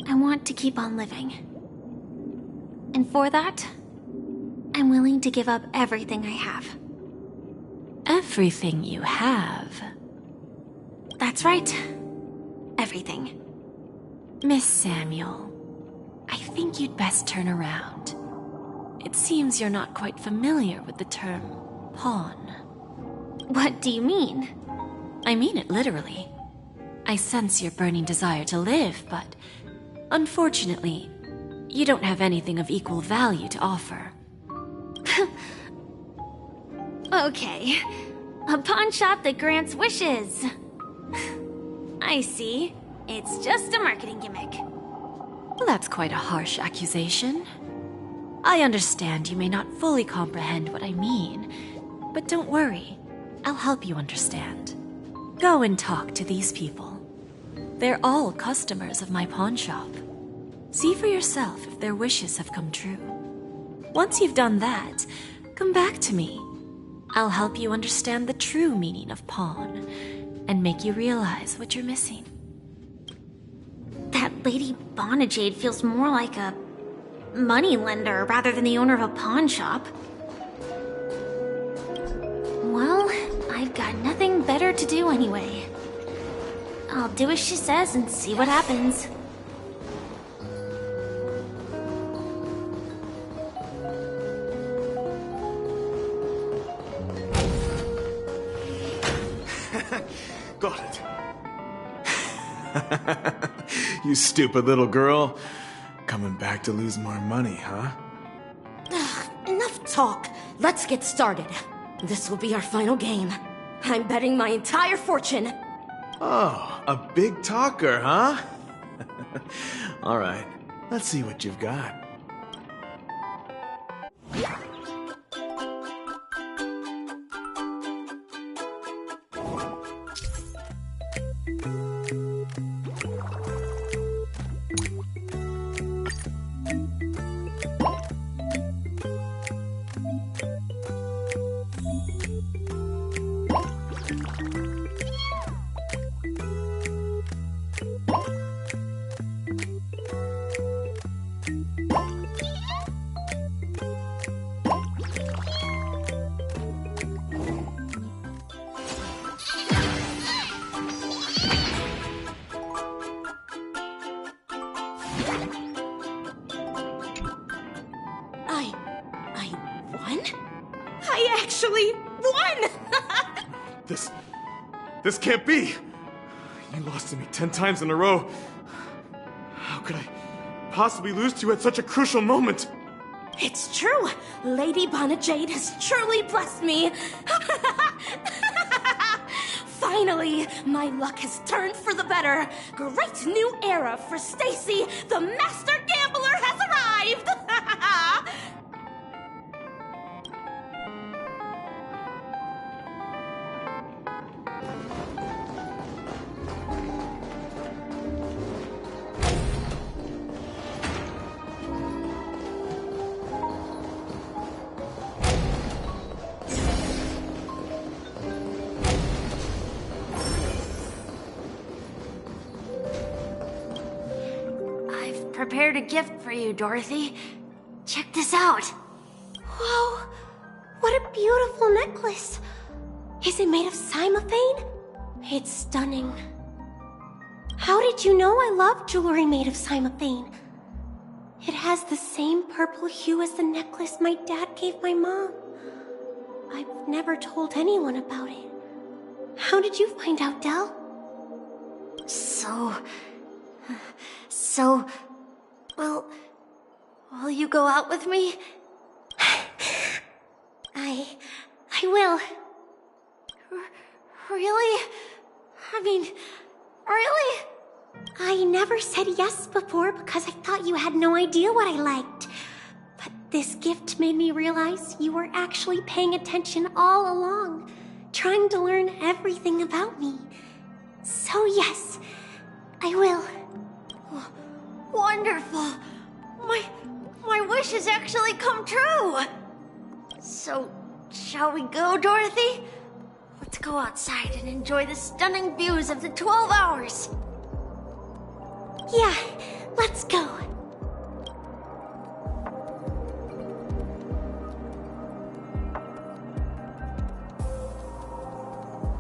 S7: I want to keep on living. And for that, I'm willing to give up everything I have.
S3: Everything you have?
S7: That's right. Everything.
S3: Miss Samuel, I think you'd best turn around. It seems you're not quite familiar with the term pawn.
S7: What do you mean?
S3: I mean it literally. I sense your burning desire to live, but unfortunately, you don't have anything of equal value to offer.
S7: Okay. A pawn shop that grants wishes. I see. It's just a marketing gimmick.
S3: Well, that's quite a harsh accusation. I understand you may not fully comprehend what I mean, but don't worry. I'll help you understand. Go and talk to these people. They're all customers of my pawn shop. See for yourself if their wishes have come true. Once you've done that, come back to me. I'll help you understand the true meaning of pawn and make you realize what you're missing.
S7: That Lady Bonajade feels more like a moneylender rather than the owner of a pawn shop. Well, I've got nothing better to do anyway. I'll do as she says and see what happens.
S17: Got it. You stupid little girl. Coming back to lose more money, huh?
S18: Enough talk. Let's get started. This will be our final game. I'm betting my entire fortune.
S17: Oh, a big talker, huh? All right, let's see what you've got.
S18: I actually won!
S17: This can't be! You lost to me 10 times in a row. How could I possibly lose to you at such a crucial moment?
S18: It's true! Lady Bonajade has truly blessed me! Finally, my luck has turned for the better. Great new era for Stacy. The Master Gambler has arrived!
S6: prepared a gift for you, Dorothy. Check this out.
S18: Whoa! What a beautiful necklace! Is it made of cymophane? It's stunning. How did you know I love jewelry made of cymophane? It has the same purple hue as the necklace my dad gave my mom. I've never told anyone about it. How did you find out, Del?
S6: Well, will you go out with me?
S18: I will.
S6: Really? I mean, really?
S18: I never said yes before because I thought you had no idea what I liked. But this gift made me realize you were actually paying attention all along, trying to learn everything about me. So yes, I will.
S6: Wonderful. My wish has actually come true. So, shall we go, Dorothy? Let's go outside and enjoy the stunning views of the 12 hours.
S18: Yeah, let's go.